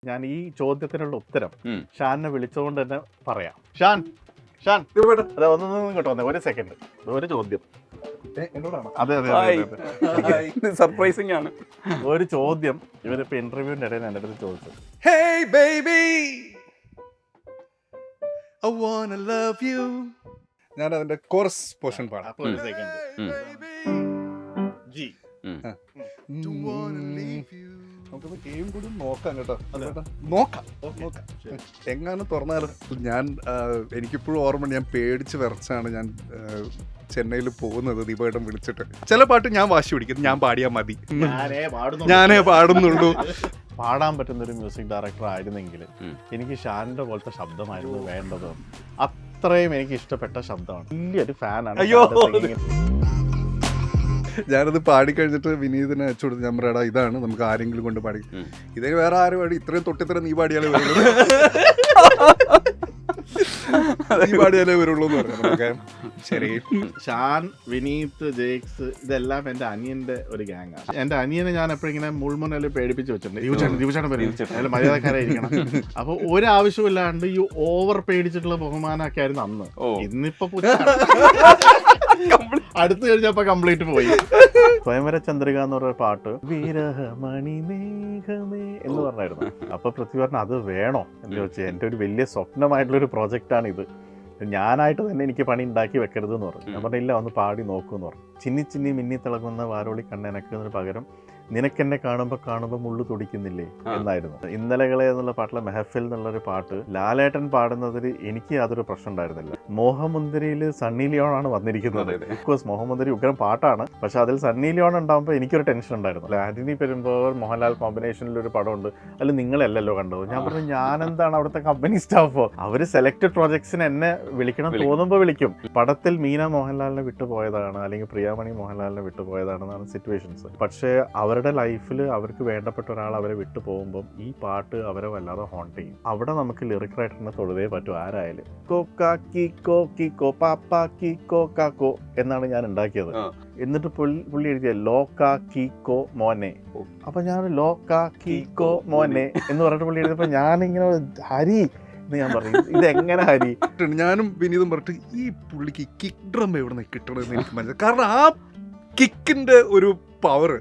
ഞാൻ ഈ ചോദ്യത്തിനുള്ള ഉത്തരം ഷാനിനെ വിളിച്ചുകൊണ്ട് തന്നെ പറയാം. ഷാൻ അതെ, ഒന്നും കേട്ടോ, ഒരു സെക്കൻഡ്, ഒരു ചോദ്യം. അതെ അതെ അതെ, സർപ്രൈസിംഗ് ആണ്. ഒരു ചോദ്യം ഇവരിപ്പോ ഇന്റർവ്യൂവിന്റെ ഇടയിൽ എൻ്റെ അടുത്ത് ചോദിച്ചു. Hey baby, I wanna love you. ഞാൻ അതിന്റെ കോറസ് പോർഷൻ പാടാം. അപ്പൊ ഒരു സെക്കൻഡ് ജി നമുക്കിപ്പോ ഗെയിം കൂടി നോക്കാം കേട്ടോ. നോക്കാം എങ്ങാനും തുറന്നാലും. ഞാൻ എനിക്കിപ്പോഴും ഓർമ്മ, ഞാൻ പേടിച്ച് വിറച്ചാണ് ഞാൻ ചെന്നൈയിൽ പോകുന്നത് ദീപേട്ടൻ വിളിച്ചിട്ട്. ചില പാട്ട് ഞാൻ വാശി പിടിക്കുന്നത് ഞാൻ പാടിയാൽ മതി, ഞാനേ പാടുന്നുള്ളൂ. പാടാൻ പറ്റുന്ന ഒരു മ്യൂസിക് ഡയറക്ടർ ആയിരുന്നെങ്കിൽ എനിക്ക് ഷാനിന്റെ പോലത്തെ ശബ്ദമായിരുന്നു വേണ്ടത്. അത്രയും എനിക്ക് ഇഷ്ടപ്പെട്ട ശബ്ദമാണ്, വലിയൊരു ഫാനാണ്. അയ്യോ, ഞാനത് പാടിക്കഴിഞ്ഞിട്ട് വിനീതിനെ അയച്ചു കൊടുത്ത്, ഞാൻ പറയാടാ ഇതാണ്, നമുക്ക് ആരെങ്കിലും കൊണ്ട് പാടി. ഇതേ വേറെ ആരും പാടി, ഇത്രയും തൊട്ടിത്തരം നീ പാടിയാലേ വരുള്ളൂ, നീ പാടിയാലേ വരുള്ളൂ എന്ന് പറഞ്ഞു. ശരി, ഷാൻ, വിനീത്, ജേക്സ് ഇതെല്ലാം എൻ്റെ അനിയന്റെ ഒരു ഗ്യാങ്ങാണ്. എൻ്റെ അനിയനെ ഞാൻ എപ്പോഴും ഇങ്ങനെ മുൾമുനയിൽ പേടിപ്പിച്ച് വെച്ചിട്ടുണ്ട്. ദിവസം മര്യാദക്കാരായിരിക്കണം. അപ്പൊ ഒരാവശ്യമില്ലാണ്ട് ഈ ഓവർ പേടിച്ചിട്ടുള്ള ബഹുമാനമൊക്കെ ആയിരുന്നു അന്ന്. ഇന്നിപ്പോ അടുത്ത് കഴിഞ്ഞപ്പോ കംപ്ലീറ്റ് പോയി. സ്വയംവര ചന്ദ്രിക എന്ന് പറഞ്ഞ പാട്ട് വിരഹമണി മേഘമേ എന്ന് പറഞ്ഞായിരുന്നു. അപ്പൊ പൃഥ്വി പറഞ്ഞു അത് വേണോ എന്ന് ചോദിച്ചാൽ, എൻ്റെ ഒരു വലിയ സ്വപ്നമായിട്ടുള്ളൊരു പ്രോജക്റ്റാണ് ഇത്, ഞാനായിട്ട് തന്നെ എനിക്ക് പണി ഉണ്ടാക്കി വെക്കരുത് എന്ന് പറഞ്ഞു. ഞാൻ പറഞ്ഞില്ല, ഒന്ന് പാടി നോക്കൂ എന്ന് പറഞ്ഞു. ചിന്നി ചിന്നി മിന്നി തിളങ്ങുന്ന വാരോളി കണ്ണെനക്കുന്നതിന് പകരം നിനക്കെന്നെ കാണുമ്പോൾ മുള്ളു തുടിക്കുന്നില്ലേ എന്നായിരുന്നു. ഇന്നലകളെ എന്നുള്ള പാട്ടിലെ മെഹഫിൽ എന്നുള്ളൊരു പാട്ട് ലാലേട്ടൻ പാടുന്നതിൽ എനിക്ക് യാതൊരു പ്രശ്നം ഉണ്ടായിരുന്നില്ല. മോഹമുന്തിരിയിൽ സണ്ണി ലിയോണാണ് വന്നിരിക്കുന്നത്. ഓഫ്കോഴ്സ് മോഹമുന്തിരി ഉഗ്രം പാട്ടാണ്, പക്ഷെ അതിൽ സണ്ണി ലിയോൺ ഉണ്ടാകുമ്പോൾ എനിക്കൊരു ടെൻഷൻ ഉണ്ടായിരുന്നു. ആന്റണി പെരുമ്പാവൂർ മോഹൻലാൽ കോമ്പിനേഷനിൽ ഒരു പടമുണ്ട്, അതിൽ നിങ്ങളല്ലല്ലോ കണ്ടത്. ഞാൻ പറഞ്ഞു ഞാനെന്താണ് അവിടുത്തെ കമ്പനി സ്റ്റാഫോ, അവര് സെലക്ടഡ് പ്രോജക്ട്സിന് എന്നെ വിളിക്കണം തോന്നുമ്പോൾ വിളിക്കും. പടത്തിൽ മീന മോഹൻലാലിനെ വിട്ടുപോയതാണ്, അല്ലെങ്കിൽ പ്രിയാമണി മോഹൻലാലിനെ വിട്ടുപോയതാണെന്നാണ് സിറ്റുവേഷൻസ്. പക്ഷേ അവരുടെ ലൈഫിൽ അവർക്ക് വേണ്ടപ്പെട്ട ഒരാൾ അവരെ വിട്ടു പോകുമ്പം ഈ പാട്ട് അവരെ വല്ലാതെ ഹോണ്ട് ചെയ്യും. അവിടെ നമുക്ക് ലിറിക് റൈറ്ററിനെ തൊഴുതേ പറ്റും ആരായാലും. കോ എന്നാണ് ഞാൻ ഉണ്ടാക്കിയത്. എന്നിട്ട് പുള്ളി എഴുതിയ ലോക്കാ കീക്കോ മോനെ. അപ്പൊ ഞാൻ ലോക്കാ കീക്കോ മോനെ എന്ന് പറഞ്ഞിട്ട് പുള്ളി എഴുതിയപ്പോ ഞാനിങ്ങനെ ഹരി ഞാൻ പറഞ്ഞു, ഇതെങ്ങനെ ഹരി? ഞാനും വിനീതും പറഞ്ഞിട്ട് ഈ പുള്ളിക്ക് കിക്ക് ഡ്രം എവിടെ നിന്ന് കിട്ടണമെന്ന് എനിക്ക് മനസ്സിലായി. കാരണം ആ കിക്കിന്റെ ഒരു പവർ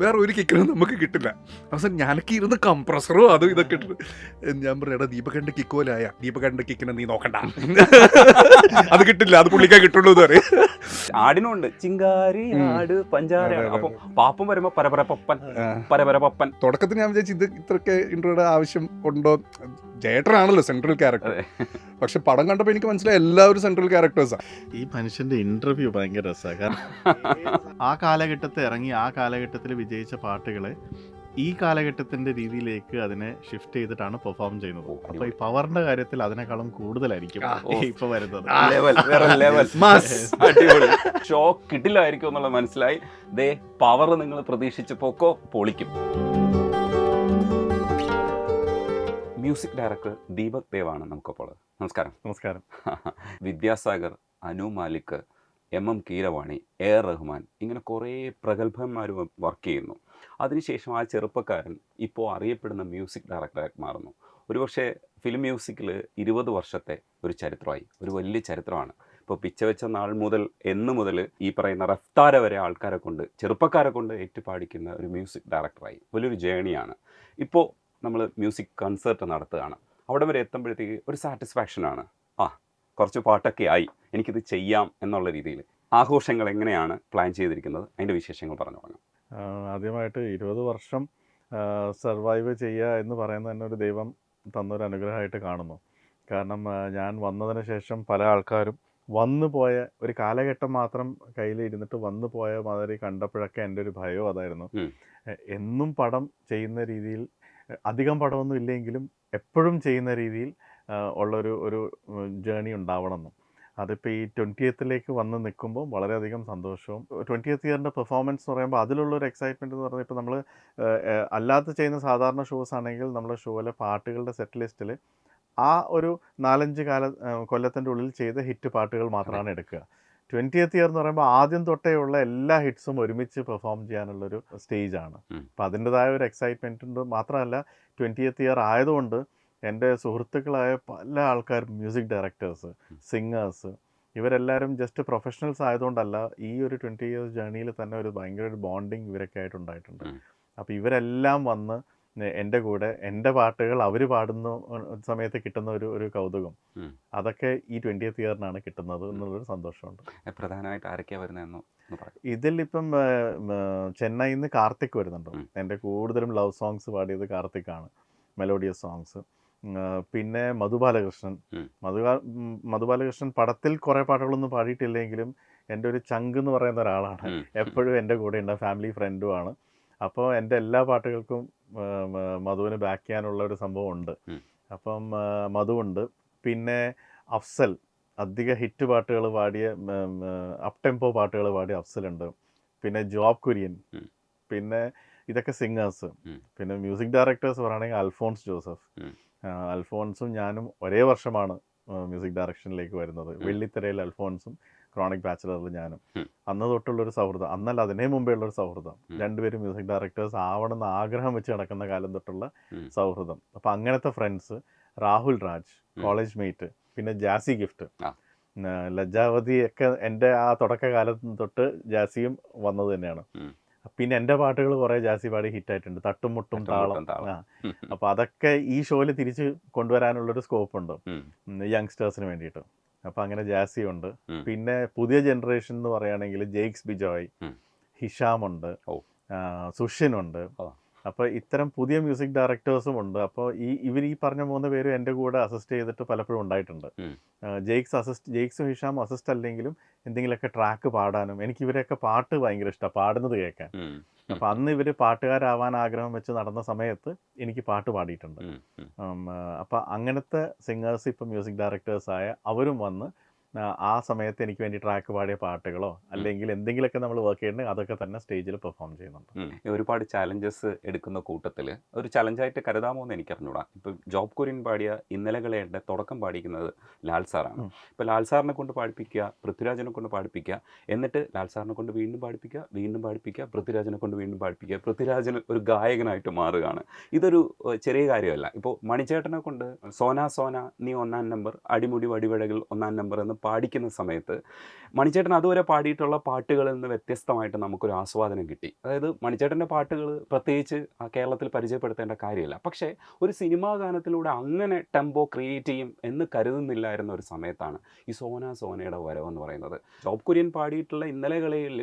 വേറെ ഒരു കിക്കിനും നമുക്ക് കിട്ടില്ല. അവസാനം ഞാനൊക്കെ ഇരുന്ന് കംപ്രസറോ അതും ഇതൊക്കെ ഇട്ടിട്ട് ഞാൻ പറയാ ദീപകണ്ഠ കിക്ക് പോലെയായ ദീപകണ്ഠ കിക്കിനെ നീ നോക്കണ്ട, അത് കിട്ടില്ല, അത് പുള്ളിക്കാ കിട്ടുള്ളൂ എന്ന് പറയും. ആടിനുണ്ട് ചിങ്കാരി ആട് പഞ്ചാര. അപ്പൊ പാപ്പം വരുമ്പോ പരപരപ്പൻ. തുടക്കത്തിൽ ഞാൻ വിചാരിച്ചു ഇത് ഇത്രയൊക്കെ ഇൻട്രോയുടെ ആവശ്യം ഉണ്ടോ, ജേട്ടനാണല്ലോ സെൻട്രൽ ക്യാരക്ടർ. പക്ഷെ പടം കണ്ടപ്പോൾ എനിക്ക് മനസ്സിലായി എല്ലാവരും സെൻട്രൽ ക്യാരക്ടേഴ്സാണ്. ഈ മനുഷ്യന്റെ ഇന്റർവ്യൂ ഭയങ്കര രസമാണ്. കാരണം ആ കാലഘട്ടത്തിൽ ഇറങ്ങി ആ കാലഘട്ടത്തിൽ വിജയിച്ച പാട്ടുകളെ ഈ കാലഘട്ടത്തിന്റെ രീതിയിലേക്ക് അതിനെ ഷിഫ്റ്റ് ചെയ്തിട്ടാണ് പെർഫോം ചെയ്യുന്നത്. അപ്പൊ ഈ പവറിന്റെ കാര്യത്തിൽ അതിനേക്കാളും കൂടുതലായിരിക്കും ഇപ്പൊ വരുന്നത്. ഷോ കിട്ടില്ലായിരിക്കും എന്നുള്ളത് മനസ്സിലായി. ദേ പവർ നിങ്ങൾ പ്രതീക്ഷിച്ചപ്പോക്കോ പൊളിക്കും. മ്യൂസിക് ഡയറക്ടർ ദീപക് ദേവാണ് നമുക്കപ്പോൾ. നമസ്കാരം. നമസ്കാരം. വിദ്യാസാഗർ, അനു മാലിക്, എം കീരവാണി, എ.ആർ. റഹ്മാൻ, ഇങ്ങനെ കുറേ പ്രഗത്ഭന്മാർ വർക്ക് ചെയ്യുന്നു. അതിനുശേഷം ആ ചെറുപ്പക്കാരൻ ഇപ്പോൾ അറിയപ്പെടുന്ന മ്യൂസിക് ഡയറക്ടറായി മാറുന്നു. ഒരുപക്ഷെ ഫിലിം മ്യൂസിക്കിൽ 20 വർഷത്തെ ഒരു ചരിത്രമായി, ഒരു വലിയ ചരിത്രമാണ്. ഇപ്പോൾ പിച്ചവെച്ച നാൾ മുതൽ ഈ പറയുന്ന റഫ്താര വരെ ആൾക്കാരെ കൊണ്ട്, ചെറുപ്പക്കാരെ കൊണ്ട് ഏറ്റുപാടിക്കുന്ന ഒരു മ്യൂസിക് ഡയറക്ടറായി വലിയൊരു ജേണിയാണ്. ഇപ്പോൾ നമ്മൾ മ്യൂസിക് കൺസേർട്ട് നടത്തുകയാണ്. അവിടെ വരെ എത്തുമ്പോഴത്തേക്ക് ഒരു സാറ്റിസ്ഫാക്ഷനാണ്. കുറച്ച് പാട്ടൊക്കെ ആയി, എനിക്കിത് ചെയ്യാം എന്നുള്ള രീതിയിൽ. ആഘോഷങ്ങൾ എങ്ങനെയാണ് പ്ലാൻ ചെയ്തിരിക്കുന്നത്, അതിൻ്റെ വിശേഷങ്ങൾ പറഞ്ഞു തുടങ്ങാം. ആദ്യമായിട്ട് 20 വർഷം സർവൈവ് ചെയ്യുക എന്ന് പറയുന്നത് തന്നെ ഒരു ദൈവം തന്നൊരു അനുഗ്രഹമായിട്ട് കാണുന്നു. കാരണം ഞാൻ വന്നതിന് ശേഷം പല ആൾക്കാരും വന്നു പോയ ഒരു കാലഘട്ടം മാത്രം കയ്യിൽ ഇരുന്നിട്ട് വന്നു പോയ മാതിരി കണ്ടപ്പോഴൊക്കെ എൻ്റെ ഒരു ഭയവും അതായിരുന്നു. എന്നും പടം ചെയ്യുന്ന രീതിയിൽ, അധികം പടമൊന്നും ഇല്ലെങ്കിലും എപ്പോഴും ചെയ്യുന്ന രീതിയിൽ ഉള്ളൊരു ജേണി ഉണ്ടാവണമെന്നും. അതിപ്പോൾ ഈ 20th വന്ന് നിൽക്കുമ്പോൾ വളരെയധികം സന്തോഷവും. 20th ഇയറിൻ്റെ പെർഫോമൻസ് എന്ന് പറയുമ്പോൾ അതിലുള്ളൊരു എക്സൈറ്റ്മെൻറ്റ് എന്ന് പറഞ്ഞാൽ, ഇപ്പോൾ നമ്മൾ അല്ലാത്ത ചെയ്യുന്ന സാധാരണ ഷോസ് ആണെങ്കിൽ നമ്മുടെ ഷോയിലെ പാട്ടുകളുടെ സെറ്റ് ലിസ്റ്റിൽ ആ ഒരു 4-5 കൊല്ലത്തിൻ്റെ ഉള്ളിൽ ചെയ്ത ഹിറ്റ് പാട്ടുകൾ മാത്രമാണ് എടുക്കുക. 20th ഇയർ എന്ന് പറയുമ്പോൾ ആദ്യം തൊട്ടേ ഉള്ള എല്ലാ ഹിറ്റ്സും ഒരുമിച്ച് പെർഫോം ചെയ്യാനുള്ളൊരു സ്റ്റേജാണ്. അപ്പം അതിൻ്റെതായ ഒരു എക്സൈറ്റ്മെൻ്റ് ഉണ്ട്. മാത്രമല്ല 20th ഇയർ ആയതുകൊണ്ട് എൻ്റെ സുഹൃത്തുക്കളായ പല ആൾക്കാർ, മ്യൂസിക് ഡയറക്ടേഴ്സ്, സിംഗേഴ്സ്, ഇവരെല്ലാവരും ജസ്റ്റ് പ്രൊഫഷണൽസ് ആയതുകൊണ്ടല്ല, ഈ ഒരു 20 ഇയേഴ്സ് ജേർണിയിൽ തന്നെ ഒരു ഭയങ്കര ഒരു ബോണ്ടിങ് ഇവരൊക്കെ ആയിട്ടുണ്ടായിട്ടുണ്ട്. അപ്പോൾ ഇവരെല്ലാം വന്ന് എൻ്റെ കൂടെ എൻ്റെ പാട്ടുകൾ അവർ പാടുന്ന സമയത്ത് കിട്ടുന്ന ഒരു കൗതുകം, അതൊക്കെ ഈ 20th ഇയറിനാണ് കിട്ടുന്നത് എന്നുള്ളൊരു സന്തോഷമുണ്ട്. പ്രധാനമായിട്ട് ആരൊക്കെയാണ് വരുന്നതെന്ന് ഇതിലിപ്പം ചെന്നൈയിൽ നിന്ന് കാർത്തിക് വരുന്നുണ്ട്. എൻ്റെ കൂടുതലും ലവ് സോങ്സ് പാടിയത് കാർത്തിക്കാണ്, മെലോഡിയസ് സോങ്സ്. പിന്നെ മധുബാലകൃഷ്ണൻ. മധുബാലകൃഷ്ണൻ പടത്തിൽ കുറേ പാട്ടുകളൊന്നും പാടിയിട്ടില്ലെങ്കിലും എൻ്റെ ഒരു ചങ്ക് എന്ന് പറയുന്ന ഒരാളാണ്. എപ്പോഴും എൻ്റെ കൂടെ ഉണ്ട്, ഫാമിലി ഫ്രണ്ടുമാണ്. അപ്പോൾ എൻ്റെ എല്ലാ പാട്ടുകൾക്കും മധുവിന് ബാക്ക് ചെയ്യാനുള്ള ഒരു സംഭവം ഉണ്ട്. അപ്പം മധുവുണ്ട്. പിന്നെ അഫ്സൽ, അധിക ഹിറ്റ് പാട്ടുകൾ പാടിയ, അപ് ടെമ്പോ പാട്ടുകൾ പാടിയ അഫ്സലുണ്ട്. പിന്നെ ജോബ് കുര്യൻ. പിന്നെ ഇതൊക്കെ സിംഗേഴ്സ്. പിന്നെ മ്യൂസിക് ഡയറക്ടേഴ്സ് പറയുകയാണെങ്കിൽ അൽഫോൺസ് ജോസഫ്. അൽഫോൺസും ഞാനും ഒരേ വർഷമാണ് മ്യൂസിക് ഡയറക്ഷനിലേക്ക് വരുന്നത്. വെള്ളിത്തിരയിൽ അൽഫോൺസും ക്രോണിക് ബാച്ചിലറിൽ ഞാനും. അന്ന് തൊട്ടുള്ളൊരു സൗഹൃദം, അന്നല്ല അതിനേ മുമ്പേ ഉള്ളൊരു സൗഹൃദം. രണ്ടുപേരും മ്യൂസിക് ഡയറക്ടേഴ്സ് ആവണമെന്ന് ആഗ്രഹം വെച്ച് നടക്കുന്ന കാലം തൊട്ടുള്ള സൗഹൃദം. അപ്പം അങ്ങനത്തെ friends, Rahul Raj college mate, പിന്നെ ജാസി ഗിഫ്റ്റ്, ലജ്ജാവതി ഒക്കെ എൻ്റെ ആ തുടക്കകാലത്ത് തൊട്ട് ജാസിയും വന്നത് തന്നെയാണ്. പിന്നെ എൻ്റെ പാട്ടുകൾ കുറേ ജാസി പാടി ഹിറ്റായിട്ടുണ്ട്, തട്ടും മുട്ടും താളം. അപ്പോൾ അതൊക്കെ ഈ ഷോയിൽ തിരിച്ച് കൊണ്ടുവരാനുള്ളൊരു സ്കോപ്പ് ഉണ്ട് യങ്സ്റ്റേഴ്സിന് വേണ്ടിയിട്ട്. അപ്പം അങ്ങനെ ജാസി ഉണ്ട്. പിന്നെ പുതിയ ജനറേഷൻ എന്ന് പറയുകയാണെങ്കിൽ ജെയ്ക്സ് ബിജോയ്, ഹിഷാമുണ്ട്, സുഷിനുണ്ട്. അപ്പോൾ ഇത്തരം പുതിയ മ്യൂസിക് ഡയറക്ടേഴ്സും ഉണ്ട്. അപ്പോൾ ഇവർ ഈ പറഞ്ഞ 3 പേരും എൻ്റെ കൂടെ അസിസ്റ്റ് ചെയ്തിട്ട് പലപ്പോഴും ഉണ്ടായിട്ടുണ്ട്. ജെയ്ക്സും ഹിഷാമും അസിസ്റ്റ് അല്ലെങ്കിലും എന്തെങ്കിലുമൊക്കെ ട്രാക്ക് പാടാനും, എനിക്ക് ഇവരെയൊക്കെ പാട്ട് ഭയങ്കര ഇഷ്ടമാണ്, പാടുന്നത് കേൾക്കാൻ. അപ്പം അന്ന് ഇവർ പാട്ടുകാരാവാൻ ആഗ്രഹം വെച്ച് നടന്ന സമയത്ത് എനിക്ക് പാട്ട് പാടിയിട്ടുണ്ട്. അപ്പം അങ്ങനത്തെ സിംഗേഴ്സ് ഇപ്പം മ്യൂസിക് ഡയറക്ടേഴ്സായ അവരും വന്ന് ആ സമയത്ത് എനിക്ക് വേണ്ടി ട്രാക്ക് പാടിയ പാട്ടുകളോ അല്ലെങ്കിൽ എന്തെങ്കിലുമൊക്കെ നമ്മൾ വർക്ക് ചെയ്യണമെങ്കിൽ അതൊക്കെ തന്നെ സ്റ്റേജിൽ പെർഫോം ചെയ്യുന്നുണ്ട്. ഒരുപാട് ചാലഞ്ചസ് എടുക്കുന്ന കൂട്ടത്തിൽ ഒരു ചലഞ്ചായിട്ട് കരുതാമോ എന്ന് എനിക്കറിഞ്ഞൂടാ. ഇപ്പം ജോബ് കുര്യൻ പാടിയ ഇന്നലകളെയുടെ തുടക്കം പാടിക്കുന്നത് ലാൽ സാറാണ്. ഇപ്പോൾ ലാൽ സാറിനെ കൊണ്ട് പാടിപ്പിക്കുക, പൃഥ്വിരാജിനെ കൊണ്ട് പാടിപ്പിക്കുക, എന്നിട്ട് ലാൽ സാറിനെ കൊണ്ട് വീണ്ടും പാടിപ്പിക്കുക, പൃഥ്വിരാജിനെ കൊണ്ട് വീണ്ടും പാടിപ്പിക്കുക, പൃഥ്വിരാജിന് ഒരു ഗായകനായിട്ട് മാറുകയാണ്. ഇതൊരു ചെറിയ കാര്യമല്ല. ഇപ്പോൾ മണിച്ചേട്ടനെ കൊണ്ട് സോന സോന നീ 1-ാം നമ്പർ, അടിമുടി വടിവടകൾ 1-ാം നമ്പർ എന്ന് പാടിക്കുന്ന സമയത്ത് മണിച്ചേട്ടൻ അതുവരെ പാടിയിട്ടുള്ള പാട്ടുകളിൽ നിന്ന് വ്യത്യസ്തമായിട്ട് നമുക്കൊരു ആസ്വാദനം കിട്ടി. അതായത് മണിച്ചേട്ടൻ്റെ പാട്ടുകൾ പ്രത്യേകിച്ച് കേരളത്തിൽ പരിചയപ്പെടുത്തേണ്ട കാര്യമില്ല. പക്ഷേ ഒരു സിനിമാ ഗാനത്തിലൂടെ അങ്ങനെ ടെമ്പോ ക്രിയേറ്റ് ചെയ്യും എന്ന് കരുതുന്നില്ലായിരുന്ന ഒരു സമയത്താണ് ഈ സോനയുടെ വരവെന്ന് പറയുന്നത്. ജോബ് കുര്യൻ പാടിയിട്ടുള്ള ഇന്നലകളിൽ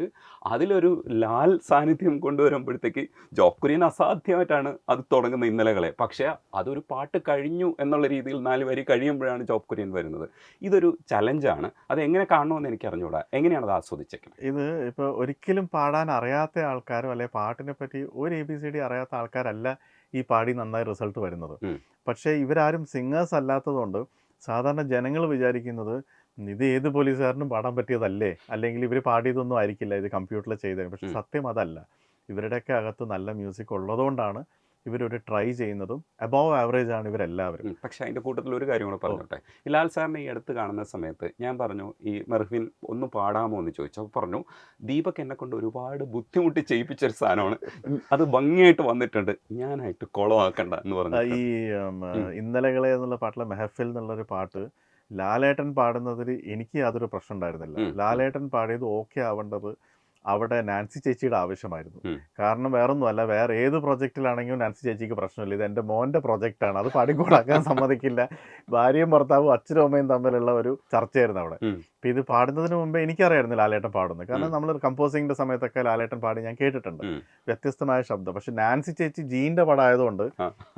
അതിലൊരു ലാൽ സാന്നിധ്യം കൊണ്ടുവരുമ്പോഴത്തേക്ക് ജോബ് കുര്യൻ അസാധ്യമായിട്ടാണ് അത് തുടങ്ങുന്ന ഇന്നലകളെ. പക്ഷേ അതൊരു പാട്ട് കഴിഞ്ഞു എന്നുള്ള രീതിയിൽ 4 വരി കഴിയുമ്പോഴാണ് ജോബ് കുര്യൻ വരുന്നത്. ഇതൊരു ചലഞ്ചാണ്. അത് എങ്ങനെ കാണണമെന്ന് എനിക്ക് അറിഞ്ഞൂടാ. എങ്ങനെയാണ് അത് ആസ്വദിച്ചേക്കുന്നത്? ഇത് ഇപ്പോൾ ഒരിക്കലും പാടാൻ അറിയാത്ത ആൾക്കാരോ അല്ലെങ്കിൽ പാട്ടിനെ പറ്റി ഒരു ABCD അറിയാത്ത ആൾക്കാരല്ല ഈ പാടി നന്നായി റിസൾട്ട് വരുന്നത്. പക്ഷേ ഇവരാരും സിംഗേഴ്സ് അല്ലാത്തതുകൊണ്ട് സാധാരണ ജനങ്ങൾ വിചാരിക്കുന്നത് ഇത് ഏത് പോലീസുകാരനും പാടാൻ പറ്റിയതല്ലേ, അല്ലെങ്കിൽ ഇവർ പാടിയതൊന്നും ആയിരിക്കില്ല, ഇത് കമ്പ്യൂട്ടറിൽ ചെയ്തത്. പക്ഷെ സത്യം അതല്ല. ഇവരുടെയൊക്കെ അകത്ത് നല്ല മ്യൂസിക് ഉള്ളതുകൊണ്ടാണ് ഇവരൊരു ട്രൈ ചെയ്യുന്നതും. അബോവ് ആവറേജ് ആണ് ഇവരെല്ലാവരും. പക്ഷേ അതിൻ്റെ കൂട്ടത്തിൽ ഒരു കാര്യം കൂടെ പറഞ്ഞോട്ടെ. ഈ ലാൽ സാറിനെ ഈ അടുത്ത് കാണുന്ന സമയത്ത് ഞാൻ പറഞ്ഞു ഈ മെർവിൻ ഒന്ന് പാടാമോ എന്ന് ചോദിച്ചു. അപ്പോൾ പറഞ്ഞു ദീപക് എന്നെ കൊണ്ട് ഒരുപാട് ബുദ്ധിമുട്ടി ചെയ്യിപ്പിച്ചൊരു സാധനമാണ്, അത് ഭംഗിയായിട്ട് വന്നിട്ടുണ്ട്, ഞാനായിട്ട് കുളമാക്കണ്ട എന്ന് പറഞ്ഞു. ഈ ഇന്നലകളെ എന്നുള്ള പാട്ടിലെ മെഹഫിൽ എന്നുള്ളൊരു പാട്ട് ലാലേട്ടൻ പാടുന്നതിൽ എനിക്ക് യാതൊരു പ്രശ്നം ഉണ്ടായിരുന്നില്ല. ലാലേട്ടൻ പാടിയത് ഓക്കെ ആവേണ്ടത് അവിടെ നാൻസി ചേച്ചിയുടെ ആവശ്യമായിരുന്നു. കാരണം വേറൊന്നുമല്ല, വേറെ ഏത് പ്രൊജക്റ്റിലാണെങ്കിലും നാൻസി ചേച്ചിക്ക് പ്രശ്നമില്ല. ഇത് എൻ്റെ മോൻ്റെ പ്രൊജക്റ്റാണ്, അത് പാടിക്കൂടാക്കാൻ സമ്മതിക്കില്ല. ഭാര്യയും ഭർത്താവും അച്ഛനും അമ്മയും തമ്മിലുള്ള ഒരു ചർച്ചയായിരുന്നു അവിടെ. അപ്പം ഇത് പാടുന്നതിന് മുമ്പേ എനിക്കറിയായിരുന്നു ലാലേട്ടൻ പാടുന്നത്. കാരണം നമ്മൾ കമ്പോസിങ്ങിൻ്റെ സമയത്തൊക്കെ ലാലേട്ടൻ പാടി ഞാൻ കേട്ടിട്ടുണ്ട്, വ്യത്യസ്തമായ ശബ്ദം. പക്ഷെ നാൻസി ചേച്ചി ജീൻ്റെ പടം ആയതുകൊണ്ട്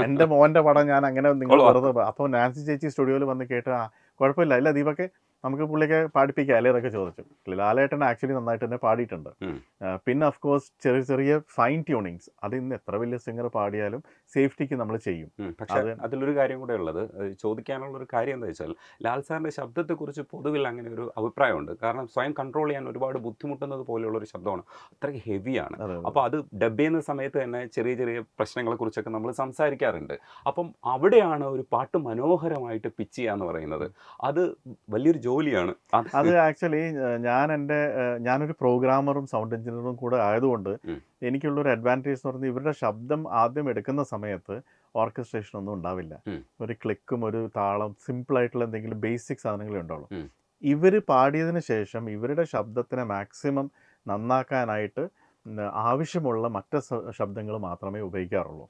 എൻ്റെ മോൻ്റെ പടം ഞാൻ അങ്ങനെ നിങ്ങൾ വെറുതെ. അപ്പോൾ നാൻസി ചേച്ചി സ്റ്റുഡിയോയിൽ വന്ന് കേട്ട് കുഴപ്പമില്ല, ഇല്ല ദീപക്കെ നമുക്ക് പുള്ളിക്ക് പാടിപ്പിക്കാം അല്ലേ എന്നൊക്കെ ചോദിച്ചു. ലാലേട്ടൻ ആക്ച്വലി നന്നായിട്ട് തന്നെ പാടിയിട്ടുണ്ട്. പിന്നെ അഫ്കോഴ്സ് ചെറിയ ചെറിയ ഫൈൻ ട്യൂണിങ്സ്, അത് ഇന്ന് എത്ര വലിയ സിംഗർ പാടിയാലും സേഫ്റ്റിക്ക് നമ്മൾ ചെയ്യും. പക്ഷേ അതിലൊരു കാര്യം കൂടെ ഉള്ളത്, ചോദിക്കാനുള്ള ഒരു കാര്യം എന്താ വെച്ചാൽ ലാൽ സാറിൻ്റെ ശബ്ദത്തെക്കുറിച്ച് പൊതുവിൽ അങ്ങനെ ഒരു അഭിപ്രായമുണ്ട്. കാരണം സ്വയം കൺട്രോൾ ചെയ്യാൻ ഒരുപാട് ബുദ്ധിമുട്ടുന്നത് പോലെയുള്ള ഒരു ശബ്ദമാണ്, അത്രയ്ക്ക് ഹെവിയാണ്. അപ്പോൾ അത് ഡബ് ചെയ്യുന്ന സമയത്ത് തന്നെ ചെറിയ ചെറിയ പ്രശ്നങ്ങളെക്കുറിച്ചൊക്കെ നമ്മൾ സംസാരിക്കാറുണ്ട്. അപ്പം അവിടെയാണ് ഒരു പാട്ട് മനോഹരമായിട്ട് പിച്ച് ചെയ്യുക എന്ന് പറയുന്നത്. അത് വലിയൊരു ജോലിയാണ് അത് ആക്ച്വലി ഞാനൊരു പ്രോഗ്രാമറും സൗണ്ട് എഞ്ചിനീയറും കൂടെ ആയതുകൊണ്ട് എനിക്കുള്ളൊരു അഡ്വാൻറ്റേജ് എന്ന് പറഞ്ഞാൽ ഇവരുടെ ശബ്ദം ആദ്യം എടുക്കുന്ന സമയത്ത് ഓർക്കസ്ട്രേഷൻ ഒന്നും ഉണ്ടാവില്ല. ഒരു ക്ലിക്കും ഒരു താളം സിമ്പിളായിട്ടുള്ള എന്തെങ്കിലും ബേസിക് സാധനങ്ങളേ ഉണ്ടാവുള്ളൂ. ഇവർ പാടിയതിന് ശേഷം ഇവരുടെ ശബ്ദത്തിനെ മാക്സിമം നന്നാക്കാനായിട്ട് ആവശ്യമുള്ള മറ്റ് ശബ്ദങ്ങൾ മാത്രമേ ഉപയോഗിക്കാറുള്ളൂ.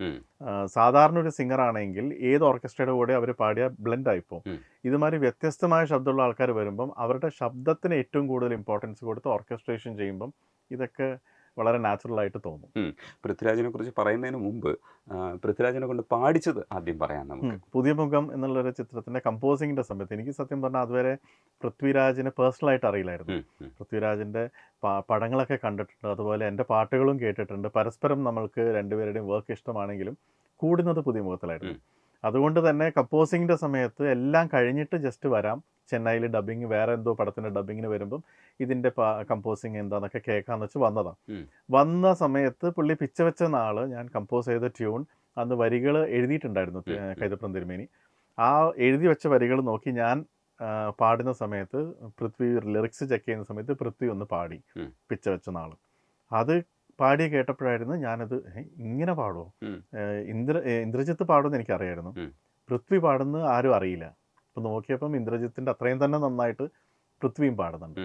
സാധാരണ ഒരു സിംഗർ ആണെങ്കിൽ ഏത് ഓർക്കസ്ട്രയുടെ കൂടെ അവർ പാടിയ ബ്ലെൻഡ് ആയിപ്പോൾ ഇതുമാതിരി വ്യത്യസ്തമായ ശബ്ദമുള്ള ആൾക്കാർ വരുമ്പം അവരുടെ ശബ്ദത്തിന് ഏറ്റവും കൂടുതൽ ഇമ്പോർട്ടൻസ് കൊടുത്ത് ഓർക്കസ്ട്രേഷൻ ചെയ്യുമ്പം ഇതൊക്കെ വളരെ നാച്ചുറൽ ആയിട്ട് തോന്നും. പൃഥ്വിരാജിനെ കുറിച്ച് പറയുന്നതിന് മുമ്പ് പൃഥ്വിരാജിനെ കൊണ്ട് പാടിച്ചത് ആദ്യം പറയാം നമുക്ക്. പുതിയ മുഖം എന്നുള്ളൊരു ചിത്രത്തിന്റെ കമ്പോസിങ്ങിന്റെ സമയത്ത് എനിക്ക് സത്യം പറഞ്ഞാൽ അതുവരെ പൃഥ്വിരാജിനെ പേഴ്സണലായിട്ട് അറിയില്ലായിരുന്നു. പൃഥ്വിരാജിന്റെ പടങ്ങളൊക്കെ കണ്ടിട്ടുണ്ട്, അതുപോലെ എൻ്റെ പാട്ടുകളും കേട്ടിട്ടുണ്ട്. പരസ്പരം നമ്മൾക്ക് രണ്ടുപേരുടെയും വർക്ക് ഇഷ്ടമാണെങ്കിലും കൂടുന്നത് പുതിയ മുഖത്തിലായിരുന്നു. അതുകൊണ്ട് തന്നെ കമ്പോസിങ്ങിന്റെ സമയത്ത് എല്ലാം കഴിഞ്ഞിട്ട് ജസ്റ്റ് വരാം, ചെന്നൈയിൽ ഡബിങ് വേറെ എന്തോ പടത്തിന്റെ ഡബിങ്ങിന് വരുമ്പം ഇതിന്റെ കമ്പോസിങ് എന്താന്നൊക്കെ കേൾക്കാന്ന് വെച്ച് വന്ന സമയത്ത് പുള്ളി പിച്ച വെച്ച നാള് ഞാൻ കമ്പോസ് ചെയ്ത ട്യൂൺ അന്ന് വരികൾ എഴുതിയിട്ടുണ്ടായിരുന്നു കൈതപ്രം തിരുമേനി. ആ എഴുതി വെച്ച വരികൾ നോക്കി ഞാൻ പാടുന്ന സമയത്ത് പൃഥ്വി ലിറിക്സ് ചെക്ക് ചെയ്യുന്ന സമയത്ത് പൃഥ്വി ഒന്ന് പാടി പിച്ച വെച്ച നാള്. അത് പാടി കേട്ടപ്പോഴായിരുന്നു ഞാനത് ഇങ്ങനെ പാടുമോ, ഇന്ദ്രജിത്ത് പാടുമെന്ന് എനിക്കറിയായിരുന്നു, പൃഥ്വി പാടുന്ന ആരും അറിയില്ല. അപ്പം നോക്കിയപ്പം ഇന്ദ്രജിത്തിൻ്റെ അത്രയും തന്നെ നന്നായിട്ട് പൃഥ്വിയും പാടുന്നുണ്ട്.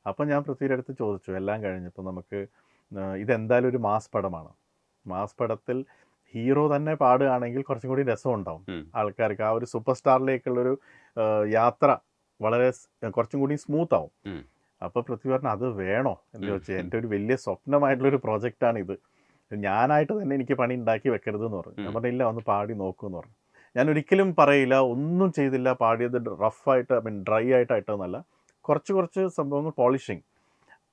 അപ്പം ഞാൻ പൃഥ്വിയുടെ അടുത്ത് ചോദിച്ചു എല്ലാം കഴിഞ്ഞപ്പോൾ നമുക്ക് ഇതെന്തായാലും ഒരു മാസ് പടമാണ്, മാസ് പടത്തിൽ ഹീറോ തന്നെ പാടുകയാണെങ്കിൽ കുറച്ചും കൂടി രസം ഉണ്ടാവും ആൾക്കാർക്ക്. ആ ഒരു സൂപ്പർ സ്റ്റാറിലേക്കുള്ളൊരു യാത്ര വളരെ കുറച്ചും കൂടി സ്മൂത്ത് ആവും. അപ്പോൾ പൃഥ്വി പറഞ്ഞു അത് വേണോ എന്ന് ചോദിച്ചാൽ എൻ്റെ ഒരു വലിയ സ്വപ്നമായിട്ടുള്ളൊരു പ്രോജക്റ്റാണ് ഇത്, ഞാനായിട്ട് തന്നെ എനിക്ക് പണി ഉണ്ടാക്കി വെക്കരുതെന്ന് പറഞ്ഞു. ഞാൻ പറഞ്ഞില്ല ഒന്ന് പാടി നോക്കുമെന്ന് പറഞ്ഞു. ഞാൻ ഒരിക്കലും പറയില്ല ഒന്നും ചെയ്തില്ല, പാടിയത് റഫായിട്ട് ഡ്രൈ ആയിട്ടായിട്ടൊന്നല്ല, കുറച്ച് സംഭവങ്ങൾ പോളിഷിങ്